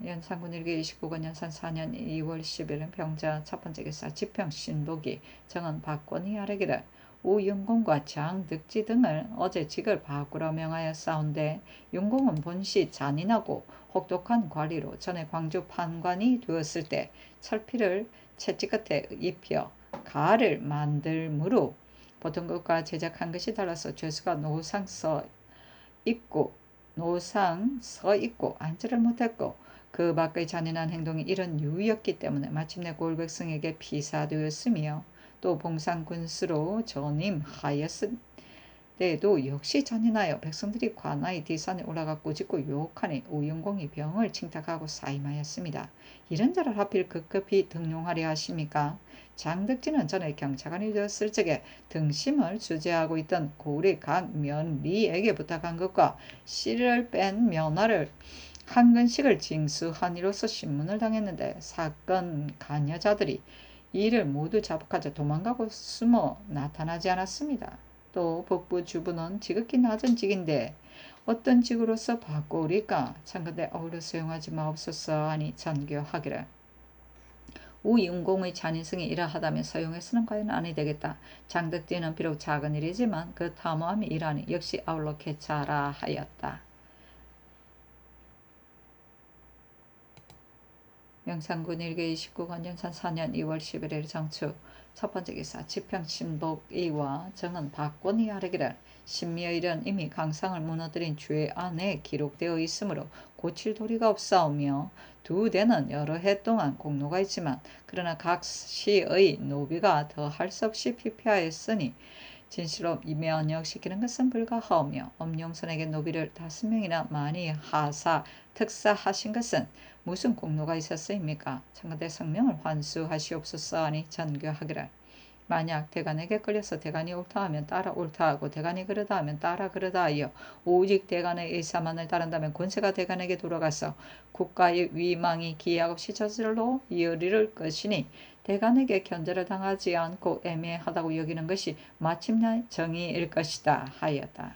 연산군 일기 29권 연산 4년 2월 10일은 병자 첫 번째 기사 지평 신복이 정은 박권이 아뢰기를 우윤공과 장득지 등을 어제 직을 바꾸라 명하였사온데 윤공은 본시 잔인하고 혹독한 관리로 전에 광주 판관이 되었을 때 철피를 채찍 끝에 입혀 가를 만들므로 보통 것과 제작한 것이 달라서 죄수가 노상 서 있고 앉지를 못했고 그 밖의 잔인한 행동이 이런 이유였기 때문에 마침내 골백성에게 피사되었으며 또 봉상군수로 전임하였을 때에도 역시 잔인하여 백성들이 관아의 뒷산에 올라가 꾸짖고 유혹하니 우윤공이 병을 칭탁하고 사임하였습니다. 이런 자를 하필 급급히 등용하려 하십니까? 장득지는 전에 경차관이 되었을 적에 등심을 주재하고 있던 고리 강면리에게 부탁한 것과 씨를 뺀 면화를 한 근씩을 징수한 이로써 신문을 당했는데 사건 관여자들이 이를 모두 자복하자 도망가고 숨어 나타나지 않았습니다. 또 북부 주부는 지극히 낮은 직인데 어떤 직으로서 바꾸리까 참건대 어울려 수용하지 마옵소서 하니 전교하기를 우윤공의 잔인성이 이러하다면 서용해서는 과연 아니 되겠다. 장득지는 비록 작은 일이지만 그 탐험함이 일하니 역시 아울러 개차라 하였다. 명산군 일기 29권 연산 4년 2월 11일 정추 첫 번째 기사 지평신복이와 정은 박권이 아뢰기를 신미의 일은 이미 강상을 무너뜨린 죄 안에 기록되어 있으므로 고칠 도리가 없사오며 두 대는 여러 해 동안 공로가 있지만 그러나 각 시의 노비가 더 할 수 없이 피폐하였으니 진실로 면역시키는 것은 불가하오며 엄룡선에게 노비를 5명이나 많이 하사 특사하신 것은 무슨 공로가 있었으입니까? 청컨대 성명을 환수하시옵소서 하니 전교하기를 만약 대간에게 끌려서 대간이 옳다 하면 따라 옳다 하고 대간이 그러다 하면 따라 그러다 하여 오직 대간의 의사만을 따른다면 권세가 대간에게 돌아가서 국가의 위망이 기약 없이 저절로 이어릴 것이니 대간에게 견제를 당하지 않고 애매하다고 여기는 것이 마침내 정의일 것이다 하였다.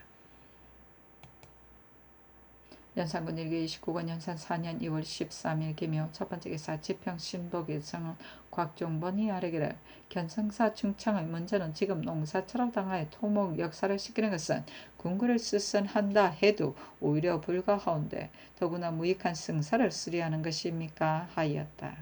연산군 일기 29권 연산 4년 2월 13일 기묘 첫 번째 기사 지평 신복이 성은 곽종본이 아뢰기를 견성사 중창의 문제는 지금 농사철을 당하여 토목 역사를 시키는 것은 군구를 쓰선한다 해도 오히려 불가하온데 더구나 무익한 승사를 수리하는 것입니까 하였다.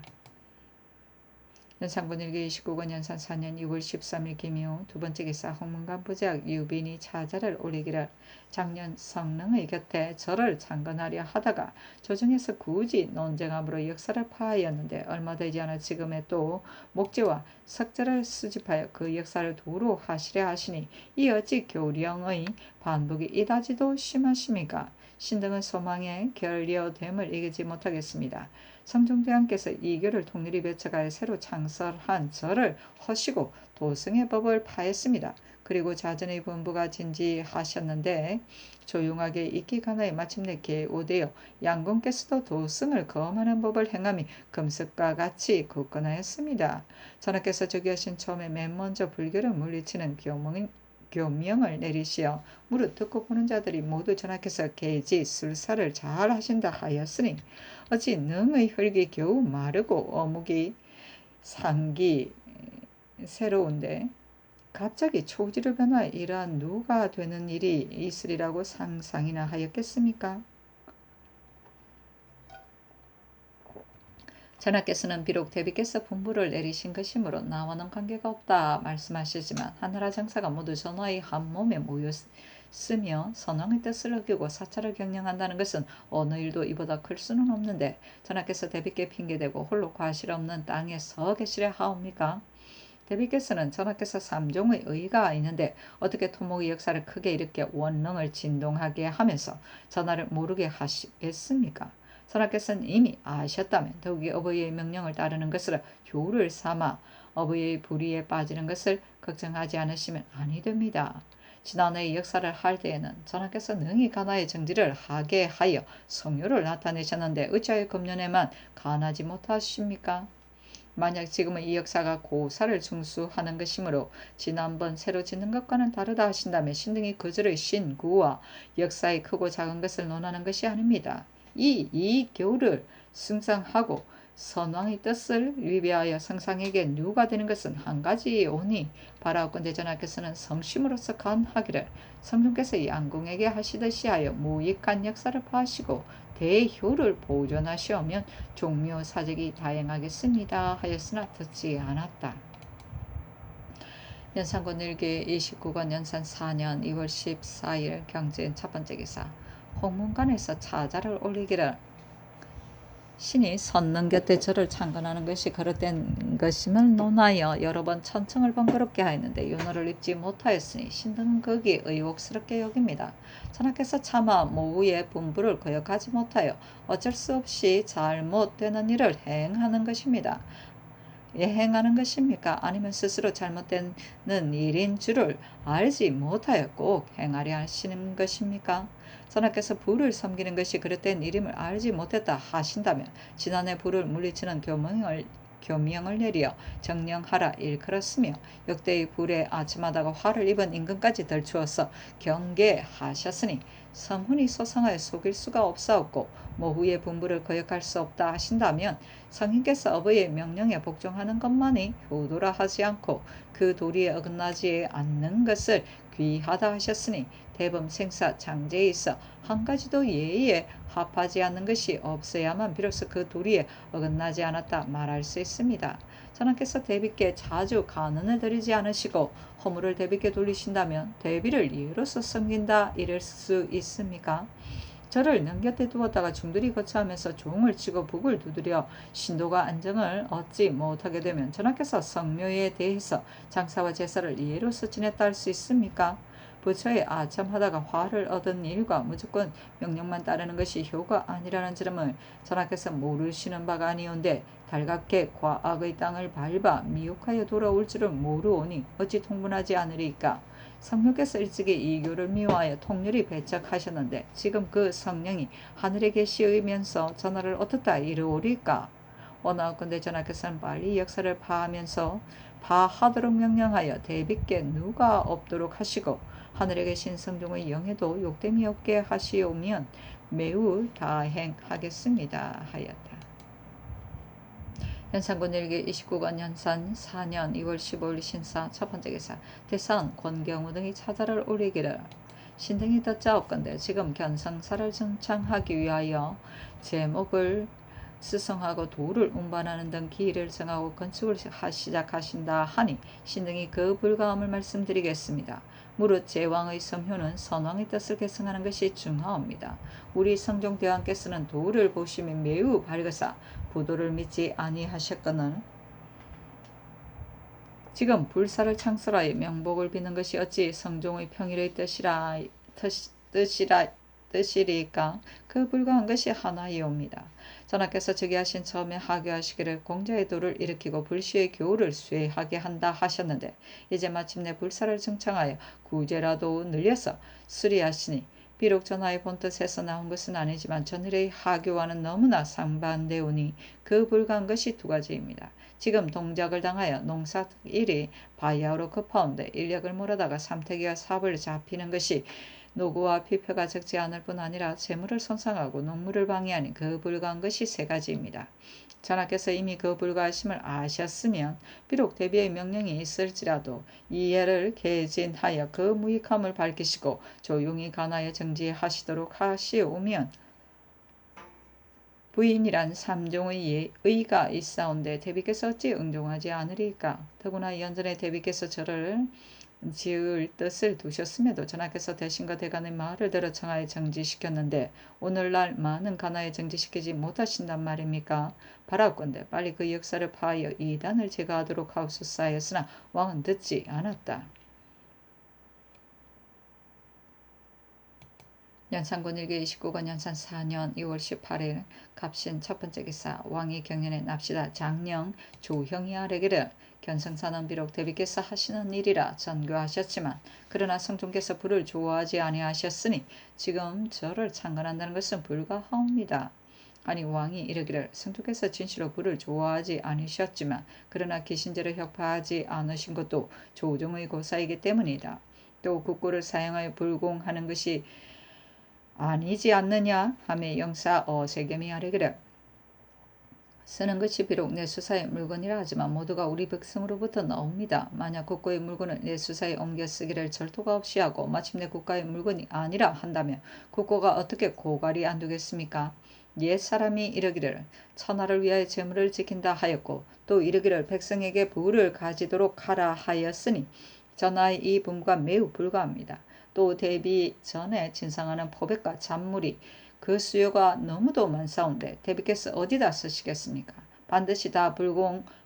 연산군 일기 29권 연산 4년 2월 13일 기묘 두 번째 기사 홍문관 부작 유빈이 차자를 올리기를 작년 성능의 곁에 절을 창건하려 하다가 조정에서 굳이 논쟁함으로 역사를 파하였는데 얼마 되지 않아 지금에 또 목재와 석재를 수집하여 그 역사를 도로 하시려 하시니 이 어찌 교령의 반복이 이다지도 심하십니까? 신등은 소망에 결여됨을 이기지 못하겠습니다. 성종대왕께서 이교를 통일이 배척하여 새로 창설한 절을 허시고 도승의 법을 파했습니다. 그리고 자전의 분부가 진지하셨는데 조용하게 있기 가나에 마침내 개오되어 양공께서도 도승을 거험하는 법을 행함이 금석과 같이 굳건하였습니다. 전하께서 저기하신 처음에 맨 먼저 불교를 물리치는 교명을 내리시어 무릇 듣고 보는 자들이 모두 전하께서 계지 술사를 잘 하신다 하였으니 어찌 능의 흙이 겨우 마르고 어묵이 상기 새로운데 갑자기 초지로 변하여 이러한 누가 되는 일이 있으리라고 상상이나 하였겠습니까? 전하께서는 비록 대비께서 분부를 내리신 것이므로 나와는 관계가 없다 말씀하시지만 하나라 장사가 모두 전하의 한 몸에 모였으며 선왕의 뜻을 어기고 사찰을 경영한다는 것은 어느 일도 이보다 클 수는 없는데 전하께서 대비께 핑계대고 홀로 과실 없는 땅에 서 계시려 하옵니까? 대비께서는 전하께서 삼종의 의가 있는데 어떻게 토목의 역사를 크게 일으켜 원릉을 진동하게 하면서 전하를 모르게 하시겠습니까? 전하께서는 이미 아셨다면 더욱이 어버이의 명령을 따르는 것을 교훈을 삼아 어버이의 불의에 빠지는 것을 걱정하지 않으시면 아니 됩니다. 지난해의 역사를 할 때에는 전하께서 능히 가나의 정지를 하게 하여 성효를 나타내셨는데 어찌하여 금년에만 가나지 못하십니까? 만약 지금의 이 역사가 고사를 중수하는 것이므로 지난번 새로 짓는 것과는 다르다 하신다면 신등이 그절의 신구와 역사의 크고 작은 것을 논하는 것이 아닙니다. 이 교를 승상하고 선왕의 뜻을 위배하여 성상에게 누가 되는 것은 한 가지오니 바라옵건대 전하께서는 성심으로서 간하기를 성중께서 양궁에게 하시듯이 하여 무익한 역사를 파하시고 대효를 보존하시오면 종묘 사직이 다행하겠습니다 하였으나 듣지 않았다. 연산군 일기 29권 연산 4년 2월 14일 경진 첫 번째 기사 홍문관에서 차자를 올리기를 신이 선능 곁에 절을 창건하는 것이 그릇된 것임을 논하여 여러 번 천청을 번거롭게 하였는데 윤호를 입지 못하였으니 신등은 거기 의혹스럽게 여깁니다. 전하께서 차마 모우의 분부를 거역하지 못하여 어쩔 수 없이 잘못되는 일을 행하는 것입니다. 행하는 것입니까? 아니면 스스로 잘못되는 일인 줄을 알지 못하여 꼭 행하려 하시는 것입니까? 전하께서 부를 섬기는 것이 그릇된 일임을 알지 못했다 하신다면 지난해 부를 물리치는 교명을 내리어 정령하라 일컬었으며 역대의 불에 아첨하다가 화를 입은 임금까지 덜추어서 경계하셨으니 성훈이 소상하여 속일 수가 없사옵고 모후의 분부를 거역할 수 없다 하신다면 성인께서 어버이의 명령에 복종하는 것만이 효도라 하지 않고 그 도리에 어긋나지 않는 것을 귀하다 하셨으니 대범 생사 장제에 있어 한 가지도 예의에 합하지 않는 것이 없어야만 비로소 그 도리에 어긋나지 않았다 말할 수 있습니다. 전하께서 대비께 자주 간언을 드리지 않으시고 허물을 대비께 돌리신다면 대비를 예로서 섬긴다 이럴 수 있습니까? 저를 능곁에 두었다가 중들이 거처하면서 종을 치고 북을 두드려 신도가 안정을 얻지 못하게 되면 전하께서 성묘에 대해서 장사와 제사를 예로서 지냈다 할 수 있습니까? 부처에 아첨하다가 화를 얻은 일과 무조건 명령만 따르는 것이 효가 아니라는 점을 전하께서 모르시는 바가 아니온데 달갑게 과악의 땅을 밟아 미혹하여 돌아올 줄은 모르오니 어찌 통분하지 않으리까? 성령께서 일찍이 이교를 미워하여 통렬히 배척하셨는데 지금 그 성령이 하늘에 계시면서 전하를 어떻다 이르오리까? 원하건대 전하께서는 빨리 역사를 파하도록 명령하여 대비께 누가 없도록 하시고 하늘에 계신 성종의 영에도 욕됨이 없게 하시오면 매우 다행하겠습니다 하였다. 연산군 일기 29권 연산 4년 2월 15일 신사 첫 번째 기사 대선 권경우 등이 차자를 올리기를 신등이 덧자옵건대 지금 견성사를 정창하기 위하여 제목을 스승하고 도를 운반하는 등 기일을 정하고 건축을 시작하신다 하니 신등이 그 불가함을 말씀드리겠습니다. 무릇 제왕의 섬효는 선왕의 뜻을 계승하는 것이 중하옵니다. 우리 성종대왕께서는 도를 보심이 매우 밝으사 부도를 믿지 아니하셨거늘 지금 불사를 창설하여 명복을 비는 것이 어찌 성종의 평일의 뜻이리까? 그 불과한 것이 하나이옵니다. 전하께서 즉위하신 처음에 하교하시기를 공자의 도를 일으키고 불시의 교우를 수행하게 한다 하셨는데 이제 마침내 불사를 정창하여 구제라도 늘려서 수리하시니 비록 전하의 본뜻에서 나온 것은 아니지만 전일의 하교와는 너무나 상반되오니 그 불가한 것이 두 가지입니다. 지금 동작을 당하여 농사 일이 바야흐로 급하온데 인력을 몰아다가 삼태기와 삽을 잡히는 것이 노고와 피표가 적지 않을 뿐 아니라 재물을 손상하고 농물을 방해하니 그 불가한 것이 세 가지입니다. 전하께서 이미 그 불가하심을 아셨으면 비록 대비의 명령이 있을지라도 이해를 개진하여 그 무익함을 밝히시고 조용히 관하여 정지하시도록 하시오면 부인이란 삼종의 의가 있사온데 대비께서 어찌 응종하지 않으리까? 더구나 연전에 대비께서 저를 지을 뜻을 두셨음에도 전하께서 대신과 대간의 말을 들어 청하에 정지시켰는데 오늘날 많은 간하에 정지시키지 못하신단 말입니까? 바라건대 빨리 그 역사를 파하여 이단을 제거하도록 하옵소서 하였으나 왕은 듣지 않았다. 연산군 일기 29권 연산 4년 2월 18일 갑신 첫 번째 기사 왕이 경연에 납시다 장령 조형이 아뢰기를 견성사는 비록 대비께서 하시는 일이라 전교하셨지만 그러나 성종께서 불을 좋아하지 아니하셨으니 지금 저를 창건한다는 것은 불가하옵니다. 아니 왕이 이르기를 성종께서 진실로 불을 좋아하지 않으셨지만 그러나 기신제를 혁파하지 않으신 것도 조정의 고사이기 때문이다. 또 국고를 사용하여 불공하는 것이 아니지 않느냐 하며 영사 어세겸이 아뢰기를 쓰는 것이 비록 내 수사의 물건이라 하지만 모두가 우리 백성으로부터 나옵니다. 만약 국고의 물건을 내 수사에 옮겨 쓰기를 절도가 없이 하고 마침내 국가의 물건이 아니라 한다면 국고가 어떻게 고갈이 안 되겠습니까? 옛 사람이 이르기를 천하를 위하여 재물을 지킨다 하였고 또 이르기를 백성에게 부를 가지도록 하라 하였으니 전하의 이 분과 매우 불가합니다. 또 대비 전에 진상하는 포백과 잔물이 그 수요가 너무도 많사온데 대비께서 어디다 쓰시겠습니까? 반드시 다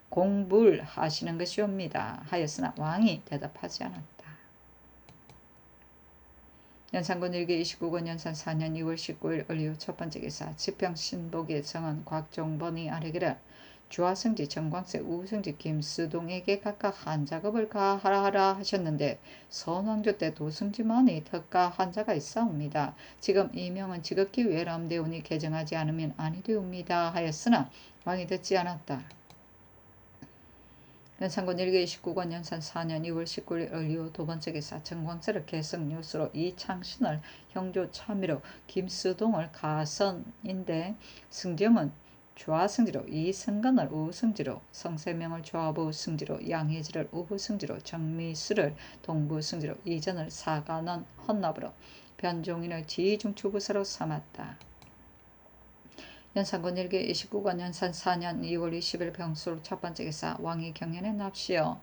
공불하시는 것이옵니다. 하였으나 왕이 대답하지 않았다. 연산군 일기 29권 연산 4년 2월 19일 을류 첫 번째 기사 지평신복의 정은 곽종번이 아뢰기를 주하성지 정광세 우성지 김수동에게 각각 한 작업을 가하라 하셨는데 선왕조 때 도승지만이 특가 한 자가 있사옵니다. 지금 이 명은 지극히 외람되오니 개정하지 않으면 아니되옵니다 하였으나 왕이 듣지 않았다. 연산군 일기 29권 연산 4년 2월 19일 을류 두 번째 기사 정광세를 개성유수로 이창신을 형조 참의로 김수동을 가선인데 승정은 좌승지로 이승건을 우승지로 성세명을 좌부 승지로 양혜지를 우부 승지로 정미수를 동부 승지로 이전을 사관원 헌납으로 변종인을 지중추부사로 삼았다. 연산군 일기 29권 연산 4년 2월 20일 병술 첫 번째 기사 왕이 경연에 납시어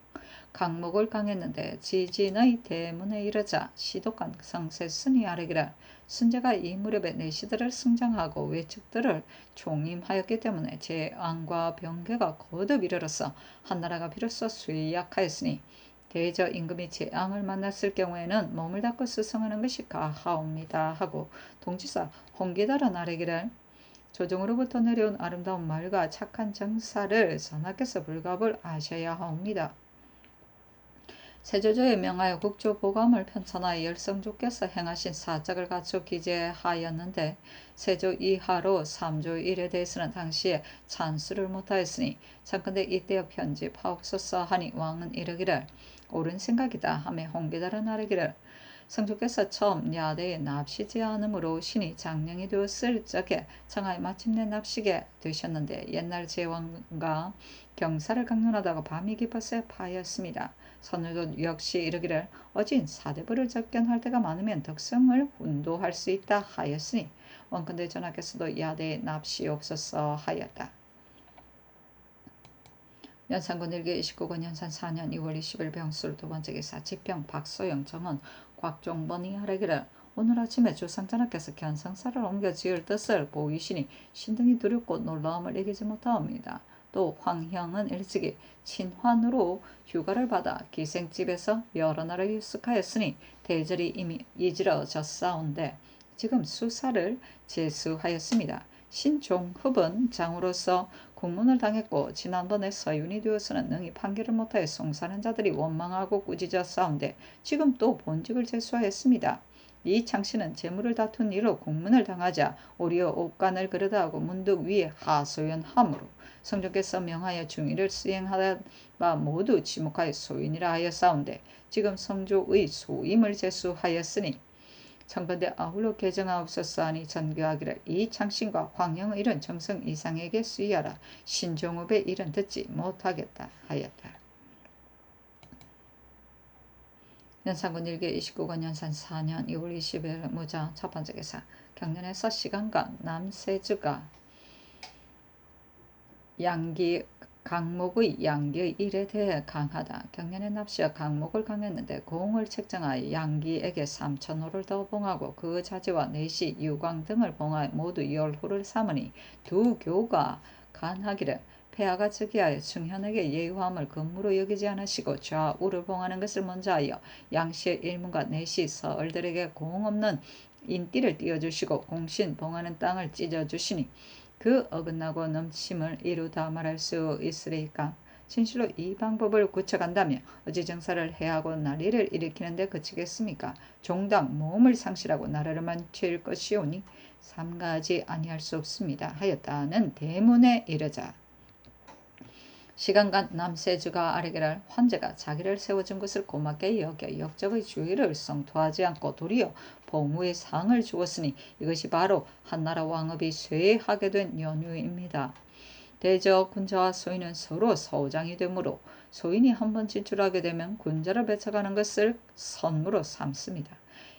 강목을 강했는데 지진의 대문에 이르자 시독한 성세순이 아뢰기를 순제가 이 무렵에 내시들을 승장하고 외척들을 총임하였기 때문에 제왕과 병괴가 거듭 이르러서 한나라가 비로소 쇠약하였으니 대저 임금이 재앙을 만났을 경우에는 몸을 닦고 수성하는 것이 가하옵니다 하고 동지사 홍기달은 아뢰기를 조정으로부터 내려온 아름다운 말과 착한 정사를 전하께서 불갑을 아셔야 하옵니다. 세조조에 명하여 국조보감을 편찬하여 열성조께서 행하신 사적을 갖추어 기재하였는데 세조 이하로 3조 1에 대해서는 당시에 찬수를 못하였으니 참건대 이때여 편집하옵소서 하니 왕은 이르기를 옳은 생각이다 하며 홍기달은 아뢰기를 성주께서 처음 야대에 납시지 않음으로 신이 장령이 되었을 적에 청하에 마침내 납시게 되셨는데 옛날 제왕과 경사를 강론하다가 밤이 깊어서 파였습니다. 선우도 역시 이르기를 어진 사대부를 접견할 때가 많으면 덕성을 운도할 수 있다 하였으니 원컨대 전하께서도 야대에 납시옵소서 하였다. 연산군 일기 29권 연산 4년 2월 20일 병술 두 번째 기사 지평 박소영 정원 곽종번이 하래기를 오늘 아침에 주상전하께서 견성사를 옮겨 지을 뜻을 보이시니 신등이 두렵고 놀라움을 이기지 못하옵니다. 또 황형은 일찍이 친환으로 휴가를 받아 기생집에서 여러 날을 유숙하였으니 대절이 이미 이지러졌사온데 지금 수사를 제수하였습니다. 신종흡은 장으로서 국문을 당했고 지난번에 서윤이 되어서는 능히 판결을 못하여 송사는 자들이 원망하고 꾸짖어 싸운데 지금 또 본직을 제수하였습니다. 이 창씨는 재물을 다툰 일로 국문을 당하자 오리어 옥간을 그르다하고 문득 위에 하소연하므로 성종께서 명하여 중의를 수행하다 모두 지목하여 소인이라 하여 싸운데 지금 성조의 소임을 제수하였으니 청건대 아울러 개정하옵소서 하니 전교하기를 이 창신과 황영의 일은 정성 이상에게 수의하라. 신종업의 일은 듣지 못하겠다 하였다. 연산군 일기 29권 연산 4년 2월 20일 무자 첫 번째 기사 경년에서 시간간 남세주가 양기 강목의 양기의 일에 대해 강하다. 경년의 납시와 강목을 강했는데 공을 책정하여 양기에게 3,000호를 더 봉하고 그 자제와 내시, 유광 등을 봉하여 모두 10호를 삼으니 두 교가 간하기를 폐하가 즉위하여 충현에게 예우함을 근무로 여기지 않으시고 좌우를 봉하는 것을 먼저 하여 양시의 일문과 내시, 서얼들에게 공 없는 인띠를 띄워주시고 공신 봉하는 땅을 찢어주시니 그 어긋나고 넘침을 이루다 말할 수 있으리까. 진실로 이 방법을 굳혀간다면 어찌 정사를 해하고 난리를 일으키는 데 그치겠습니까? 종당 몸을 상실하고 나라를 만취할 것이오니 삼가하지 아니할 수 없습니다 하였다는 대문에 이르자 시간간 남세주가 아래기를 환제가 자기를 세워준 것을 고맙게 여겨 역적의 주의를 성토하지 않고 도리어 봉우의 상을 주었으니 이것이 바로 한나라 왕업이 쇠하게 된 연유입니다. 대저 군자와 소인은 서로 서장이 되므로 소인이 한번 진출하게 되면 군자를 배척하는 것을 선무로 삼습니다.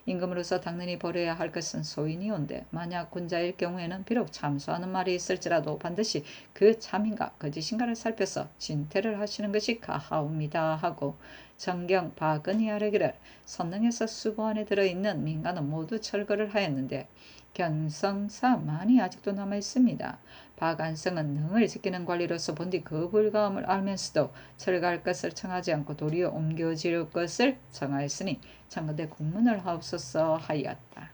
임금으로서 당연히 버려야 할 것은 소인이온데 만약 군자일 경우에는 비록 참소하는 말이 있을지라도 반드시 그 참인가 거짓인가를 살펴서 진퇴를 하시는 것이 가하옵니다 하고 정경 박은이 아래기를 선릉에서 수보 안에 들어있는 민가는 모두 철거를 하였는데 견성사만이 아직도 남아있습니다. 박안성은 능을 지키는 관리로서 본디 그 불가함을 알면서도 철거할 것을 청하지 않고 도리어 옮겨질 것을 청하였으니 청건대 국문을 하옵소서 하였다.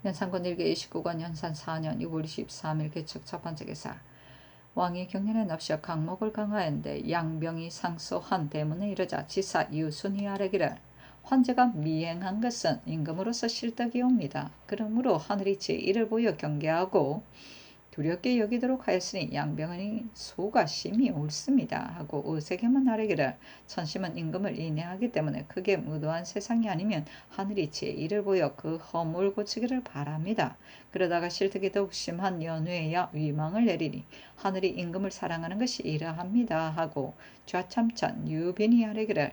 연산군 일기 29권 연산 4년 6월 23일 개축 첫 번째 기사 왕이 경년에 납시어 강목을 강하였는데 양병이 상소한 대문에 이르자 지사 유순이 아래기를 환제가 미행한 것은 임금으로서 실덕이옵니다. 그러므로 하늘이 제1을 보여 경계하고 두렵게 여기도록 하였으니 양병은이 소가 심히 옳습니다 하고 의색에만 아래기를 천심은 임금을 인내하기 때문에 크게 무도한 세상이 아니면 하늘이 제1을 보여 그 허물 고치기를 바랍니다. 그러다가 실득이 더욱 심한 연후에야 위망을 내리니 하늘이 임금을 사랑하는 것이 이러합니다 하고 좌참찬 유빈이 아래기를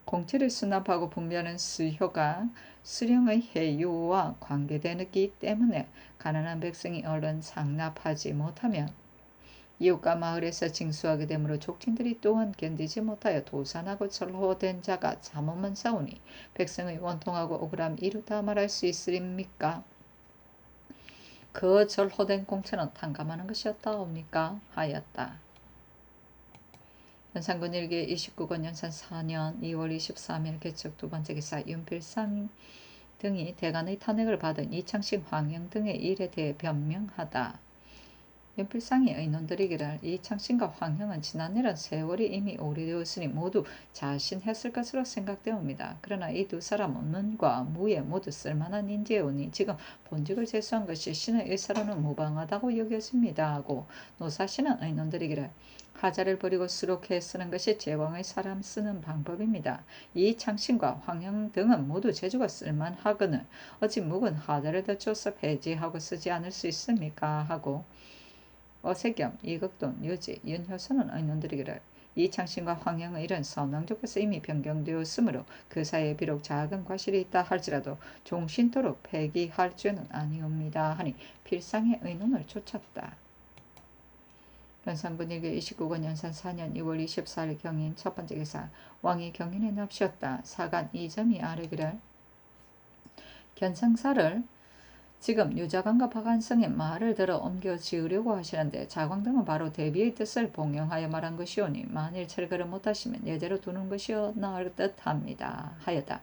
공체를 수납하고 분별하는 수효가 수령의 해유와 관계되기 때문에 가난한 백성이 얼른 상납하지 못하면 이웃과 마을에서 징수하게 되므로 족친들이 또한 견디지 못하여 도산하고 절호된 자가 잠없는 싸우니 백성의 원통하고 억울함 이루다 말할 수 있으리입니까? 그 절호된 공체는 탕감하는 것이었다옵니까? 하였다. 연산군 일기 29권 연산 4년 2월 23일 개축 두 번째 기사 윤필상 등이 대간의 탄핵을 받은 이창식 황영 등의 일에 대해 변명하다. 연필상이 의논드리기를 이 창신과 황형은 지난일은 세월이 이미 오래되었으니 모두 자신했을 것으로 생각되옵니다. 그러나 이 두 사람은 문과 무에 모두 쓸만한 인재오니 지금 본직을 제수한 것이 신의 의사로는 무방하다고 여겨집니다 하고 노사신은 의논드리기를 하자를 버리고 수록해 쓰는 것이 제왕의 사람 쓰는 방법입니다. 이 창신과 황형 등은 모두 재주가 쓸만하거늘 어찌 묵은 하자를 덧줘서 폐지하고 쓰지 않을 수 있습니까 하고 어세겸, 이극돈, 유지, 윤효선은 의논드리기를 이창신과 황영의 일은 선왕조께서 이미 변경되었으므로 그 사이에 비록 작은 과실이 있다 할지라도 종신토록 폐기할 죄는 아니옵니다 하니 필상의 의논을 좇았다. 연산군 일개 29권 연산 4년 2월 24일 경인 첫 번째 기사 왕이 경인에 납시었다. 사간 이점이 아뢰기를 견상사를 지금 유자관과 박한성의 말을 들어 옮겨 지으려고 하시는데 자광 등은 바로 대비의 뜻을 봉용하여 말한 것이오니 만일 철거를 못하시면 예대로 두는 것이여 나을 듯합니다 하였다.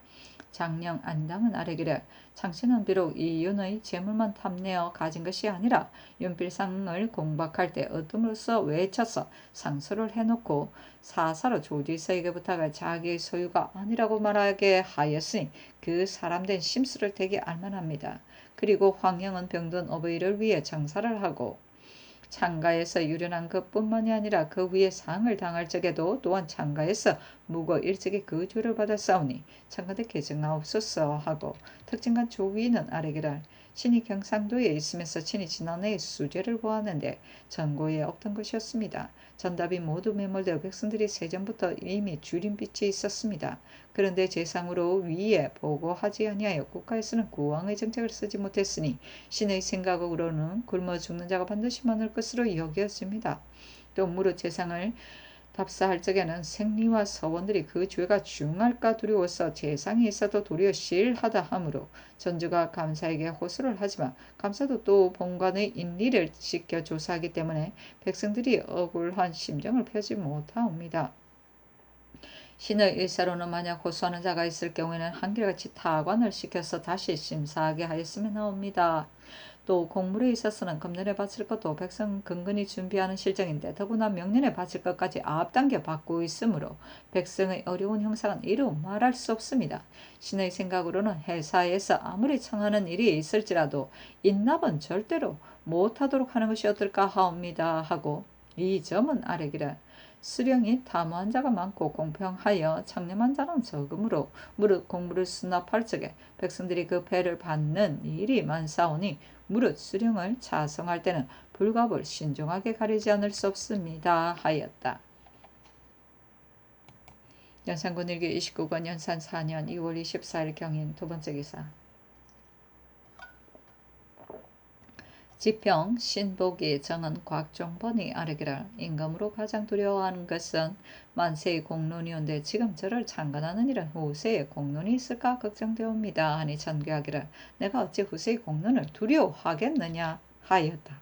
장령 안당은 아뢰기를 창신은 비록 이윤의 재물만 탐내어 가진 것이 아니라 윤필상을 공박할 때 어둠으로써 외쳐서 상소를 해놓고 사사로 조지서에게 부탁을 자기의 소유가 아니라고 말하게 하였으니 그 사람된 심수를 되게 알만합니다. 그리고 황형은 병든 어버이를 위해 정사를 하고 창가에서 유련한 것뿐만이 아니라 그 위에 상을 당할 적에도 또한 창가에서 묵어 일찍이 그 죄를 받았사오니 창가대 개정하옵소서 하고 특징간 조위는 아뢰기를 신이 경상도에 있으면서 친히 지난해에 수죄를 보았는데 전고에 없던 것이었습니다. 전답이 모두 매몰되어 백성들이 세전부터 이미 주림빛이 있었습니다. 그런데 제상으로 위에 보고하지 아니하여 국가에서는 국왕의 정책을 쓰지 못했으니 신의 생각으로는 굶어 죽는 자가 반드시 많을 것으로 여겨집니다. 또 무릇 제상을 답사할 적에는 생리와 서원들이 그 죄가 중할까 두려워서 제상이 있어도 도리어 시일하다 하므로 전주가 감사에게 호소를 하지만 감사도 또 본관의 인리를 지켜 조사하기 때문에 백성들이 억울한 심정을 펴지 못하옵니다. 신의 일사로는 만약 호소하는 자가 있을 경우에는 한결같이 타관을 시켜서 다시 심사하게 하였으면 하옵니다. 또 공물에 있어서는 금년에 바칠 것도 백성 근근히 준비하는 실정인데 더구나 명년에 바칠 것까지 앞당겨 받고 있으므로 백성의 어려운 형상은 이루 말할 수 없습니다. 신의 생각으로는 회사에서 아무리 청하는 일이 있을지라도 인납은 절대로 못하도록 하는 것이 어떨까 하옵니다 하고 이 점은 아뢰기를 수령이 탐호한 자가 많고 공평하여 창념한 자는 적으므로 무릇 공물을 수납할 적에 백성들이 그 배를 받는 일이 많사오니 무릇 수령을 차성할 때는 불갑을 신중하게 가리지 않을 수 없습니다 하였다. 연산군 일기 29권 연산 4년 2월 24일 경인 두 번째 기사 지평 신복이 정은 곽종번이 아뢰기를 임금으로 가장 두려워하는 것은 만세의 공론이온데 지금 저를 창건하는 일은 후세의 공론이 있을까 걱정되옵니다 하니 전개하기를 내가 어찌 후세의 공론을 두려워하겠느냐 하였다.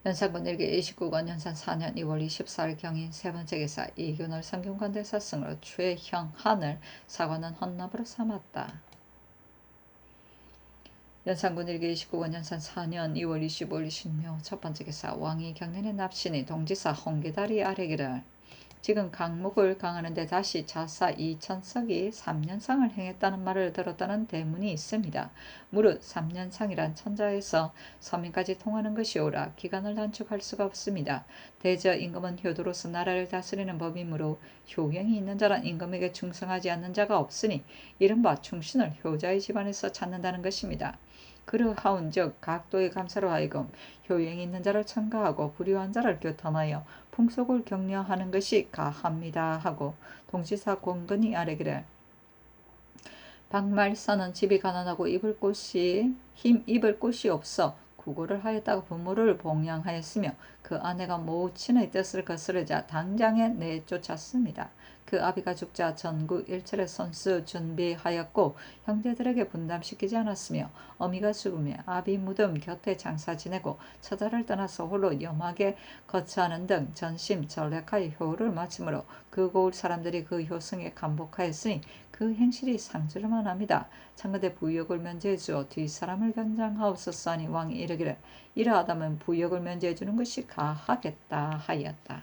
연산군 일기 29권 연산 4년 2월 24일 경인 세 번째 기사 이균을 성균관대 사승으로 최형한을 사관은 헌납으로 삼았다. 연산군 일기 29권 연산 4년 2월 25일 신묘 첫 번째 기사 왕이 경년에 납신이 동지사 홍기다리 아뢰기를 지금 강목을 강하는데 다시 자사 2천석이 3년상을 행했다는 말을 들었다는 대문이 있습니다. 무릇 3년상이란 천자에서 서민까지 통하는 것이오라 기간을 단축할 수가 없습니다. 대저 임금은 효도로서 나라를 다스리는 법이므로 효경이 있는 자란 임금에게 충성하지 않는 자가 없으니 이른바 충신을 효자의 집안에서 찾는다는 것입니다. 그러하온즉 각도의 감사로 하여금 효행이 있는 자를 첨가하고 불효한 자를 교탄하여 풍속을 격려하는 것이 가합니다 하고 동지사 공근이 아뢰기를 박말사는 집이 가난하고 입을 곳이 없어 구고를 하였다가 부모를 봉양하였으며 그 아내가 모친의 뜻을 거스르자 당장에 내쫓았습니다. 그 아비가 죽자 전구 일체를 선수 준비하였고 형제들에게 분담시키지 않았으며 어미가 죽으며 아비 무덤 곁에 장사 지내고 처자를 떠나서 홀로 염하게 거처하는 등 전심전력하여 효를 마치므로 그 고을 사람들이 그 효성에 감복하였으니 그 행실이 상주를 만합니다. 창건대 부역을 면제해 주어 뒷사람을 견장하옵소서 하니 왕이 이르기를 이러하다면 부역을 면제해 주는 것이 가하겠다 하였다.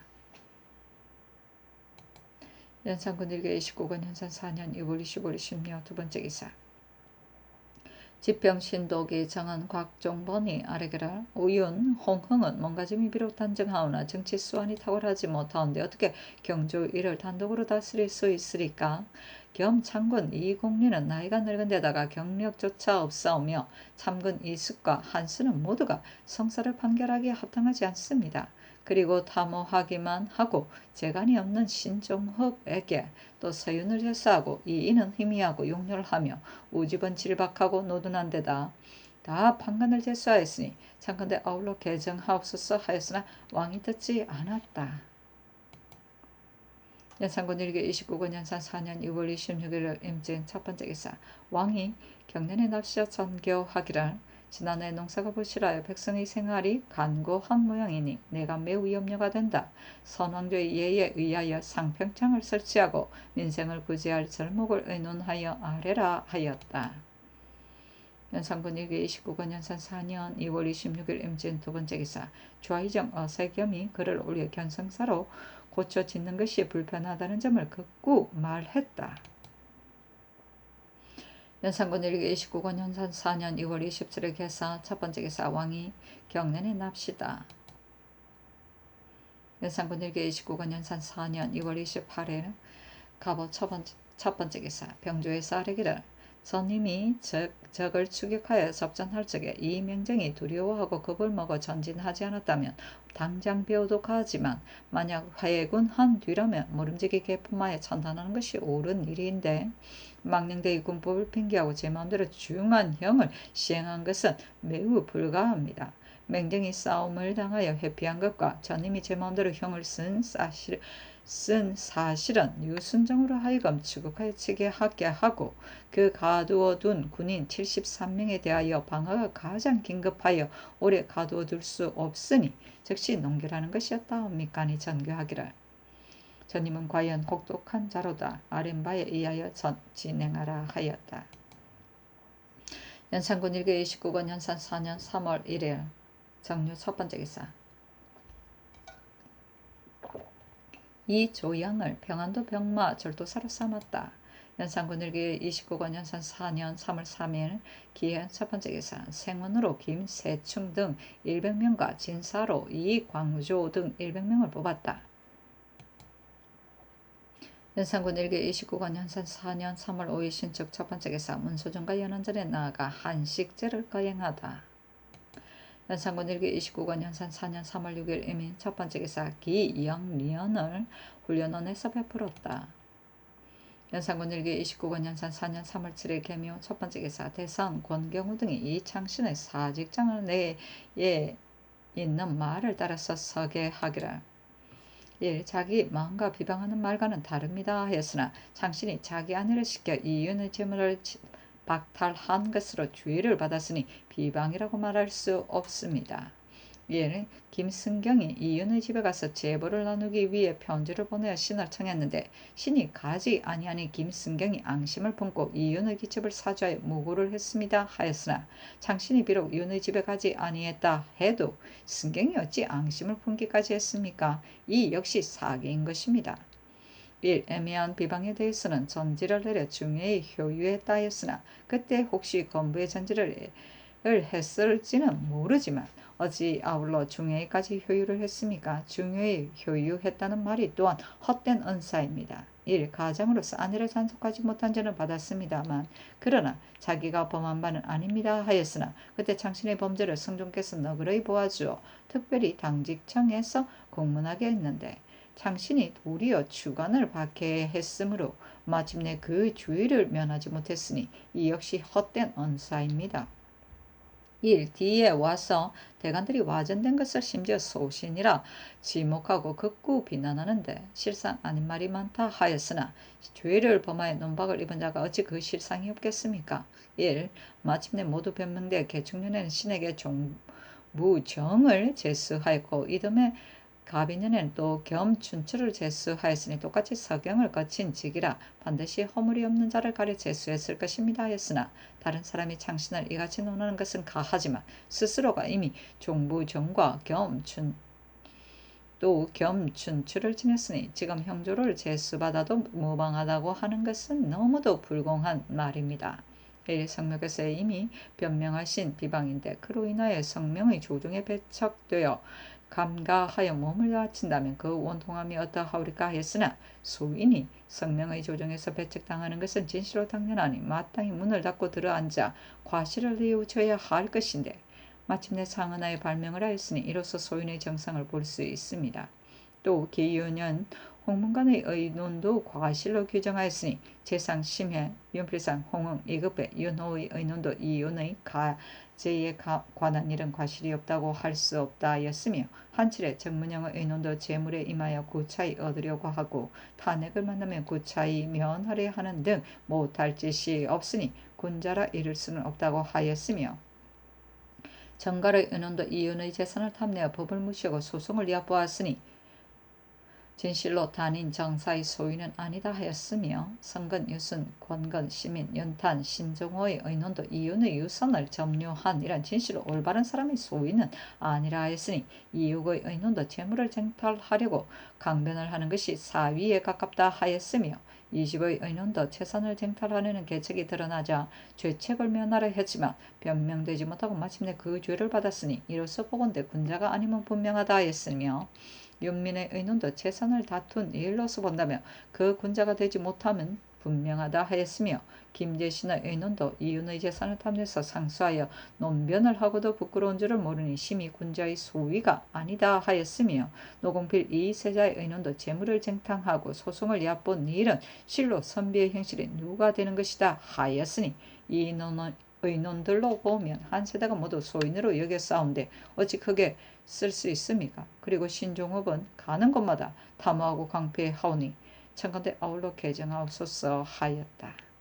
연산군 일개 29권 현산 4년 2월 25일 신묘 두 번째 기사. 지평신독이 정한 곽종번이 아래게라 오윤, 홍흥은 몸가짐이 비록 단정하오나 정치 수완이 탁월하지 못하온데 어떻게 경주 이를 단독으로 다스릴 수 있으리까? 겸 창군 이공리는 나이가 늙은 데다가 경력조차 없사오며 참군 이숙과 한수는 모두가 성사를 판결하기에 합당하지 않습니다. 그리고 탐호하기만 하고 재간이 없는 신종흡에게 또 서윤을 제사하고 이인은 희미하고 용렬하며 우집은 질박하고 노둔한 데다 다 판관을 제수하였으니 창건대 아울러 개정하옵소서 하였으나 왕이 듣지 않았다. 연산군 일개 29권 연산 4년 2월 26일 임진 첫 번째 기사. 왕이 경년에 납시어 전교하기를 지난해 농사가 부실하여 백성의 생활이 간고한 모양이니 내가 매우 염려가 된다. 선왕조의 예에 의하여 상평창을 설치하고 민생을 구제할 절목을 의논하여 아래라 하였다. 연산군 일개 29권 연산 4년 2월 26일 임진 두 번째 기사. 좌의정 어세겸이 글을 올려 견성사로 고쳐 짓는 것이 불편하다는 점을 극구 말했다. 연산군 일기 29권 연산 4년 2월 27일 개사 첫 번째 기사. 왕이 경내에 납시다. 연산군 일기 29권 연산 4년 2월 28일 갑오 첫 번째 기사. 병조에서 아뢰기를 전임이 적을 추격하여 접전할 적에 이 명령이 두려워하고 겁을 먹어 전진하지 않았다면 당장 배우도 가하지만 만약 화해군 한 뒤라면 모름지기 개품하여 천단하는 것이 옳은 일인데 망령대의 군법을 핑계하고 제 마음대로 중한 형을 시행한 것은 매우 불가합니다. 맹령이 싸움을 당하여 회피한 것과 전임이 제 마음대로 형을 쓴 사실은 유순정으로 하여금 추국하여 치게 하게 하고 그 가두어 둔 군인 73명에 대하여 방어가 가장 긴급하여 오래 가두어 둘 수 없으니 즉시 농결하는 것이었다옵니까니 전교하기를 전임은 과연 혹독한 자로다. 아랫바에 의하여 진행하라 하였다. 연산군 일개 29권 연산 4년 3월 1일 정류 첫 번째 기사. 이 조양을 평안도 병마 절도사로 삼았다. 연산군 일기 29권 연산 4년 3월 3일 기해 첫 번째 기사. 생원으로 김세충 등 100명과 진사로 이광조 등 100명을 뽑았다. 연산군 일기 29권 연산 4년 3월 5일 신축 첫 번째 기사. 문소정과 연원전에 나아가 한식제를 거행하다. 연산군 일기 29권 연산 4년 3월 6일 이민 첫 번째 기사. 기영리언을 훈련원에서 베풀었다. 연산군 일기 29권 연산 4년 3월 7일 개묘 첫 번째 기사. 대선 권경우 등이 이창신의 사직장을 내에 있는 말을 따라서 서게 하기를 1. 자기 마음과 비방하는 말과는 다릅니다 하였으나 창신이 자기 아내를 시켜 이윤의 재물을 박탈한 것으로 주의를 받았으니 비방이라고 말할 수 없습니다. 1. 김승경이 이윤의 집에 가서 제보를 나누기 위해 편지를 보내어 신을 청했는데 신이 가지 아니하니 김승경이 앙심을 품고 이윤의 기첩을 사주하여 무고를 했습니다 하였으나 창신이 비록 이윤의 집에 가지 아니했다 해도 승경이 어찌 앙심을 품기까지 했습니까? 이 역시 사기인 것입니다. 1. 애매한 비방에 대해서는 전지를 내려 중요히 효유했다 했으나 그때 혹시 건부의 전지를 했을지는 모르지만 어찌 아울러 중요히까지 효유를 했습니까? 중요히 효유했다는 말이 또한 헛된 언사입니다. 1. 가장으로서 아내를 단속하지 못한 죄는 받았습니다만 그러나 자기가 범한 바는 아닙니다 하였으나 그때 창신의 범죄를 성종께서 너그러이 보아주어 특별히 당직청에서 공문하게 했는데 창신이 도리어 주관을 받게 했으므로 마침내 그 주의를 면하지 못했으니 이 역시 헛된 언사입니다. 일 뒤에 와서 대관들이 와전된 것을 심지어 소신이라 지목하고 극구 비난하는데 실상 아닌 말이 많다 하였으나 죄를 범하여 논박을 입은 자가 어찌 그 실상이 없겠습니까? 1. 마침내 모두 변명돼 개축년에는 신에게 종무정을 제수하였고 이듬해 가비년에는 또 겸춘추를 제수하였으니 똑같이 서경을 거친 직이라 반드시 허물이 없는 자를 가려 제수했을 것입니다 하였으나 다른 사람이 창신을 이같이 논하는 것은 가하지만 스스로가 이미 종부정과 겸춘추를 지냈으니 지금 형조를 제수받아도 무방하다고 하는 것은 너무도 불공한 말입니다. 성명에서 이미 변명하신 비방인데 그로 인하여 성명의 조중에 배척되어 감가하여 몸을 바친다면 그 원통함이 어떠하오리까 하였으나 소인이 성명의 조정에서 배척당하는 것은 진실로 당연하니 마땅히 문을 닫고 들어앉아 과실을 뉘우쳐야 할 것인데 마침내 상은하에 발명을 하였으니 이로써 소인의 정상을 볼 수 있습니다. 또 기윤년 홍문관의 의논도 과실로 규정하였으니 재상 심해 윤필상 홍응 이급배 윤호의 의논도 이윤의 가제에 관한 일은 과실이 없다고 할 수 없다 하였으며 한칠에 정문영의 의논도 재물에 임하여 구차히 얻으려고 하고 탄핵을 만나면 구차히 면하려 하는 등 못할 짓이 없으니 군자라 이를 수는 없다고 하였으며 정갈의 의논도 이윤의 재산을 탐내어 법을 무시하고 소송을 엿보았으니 진실로 단인 정사의 소유는 아니다 하였으며 성근, 유순, 권건, 시민, 연탄, 신종호의 의논도 이윤의 유선을 점유한 이란 진실로 올바른 사람의 소유는 아니라 하였으니 이육의 의논도 재물을 쟁탈하려고 강변을 하는 것이 사위에 가깝다 하였으며 이십의 의논도 재산을 쟁탈하려는 계책이 드러나자 죄책을 면하려 했지만 변명되지 못하고 마침내 그 죄를 받았으니 이로써 보건대 군자가 아니면 분명하다 하였으며 윤민의 의논도 재산을 다툰 일로서 본다면 그 군자가 되지 못하면 분명하다 하였으며 김재신의 의논도 이윤의 재산을 탐내서 상수하여 논변을 하고도 부끄러운 줄을 모르니 심히 군자의 소위가 아니다 하였으며 노공필 이세자의 의논도 재물을 쟁탕하고 소송을 얕본 일은 실로 선비의 행실이 누가 되는 것이다 하였으니 이 의논들로 보면 한 세대가 모두 소인으로 여겼사온데 어찌 크게 쓸 수 있습니까? 그리고 신종업은 가는 곳마다 탐호하고 강폐하오니 청컨대 아울러 개정하옵소서 하였다.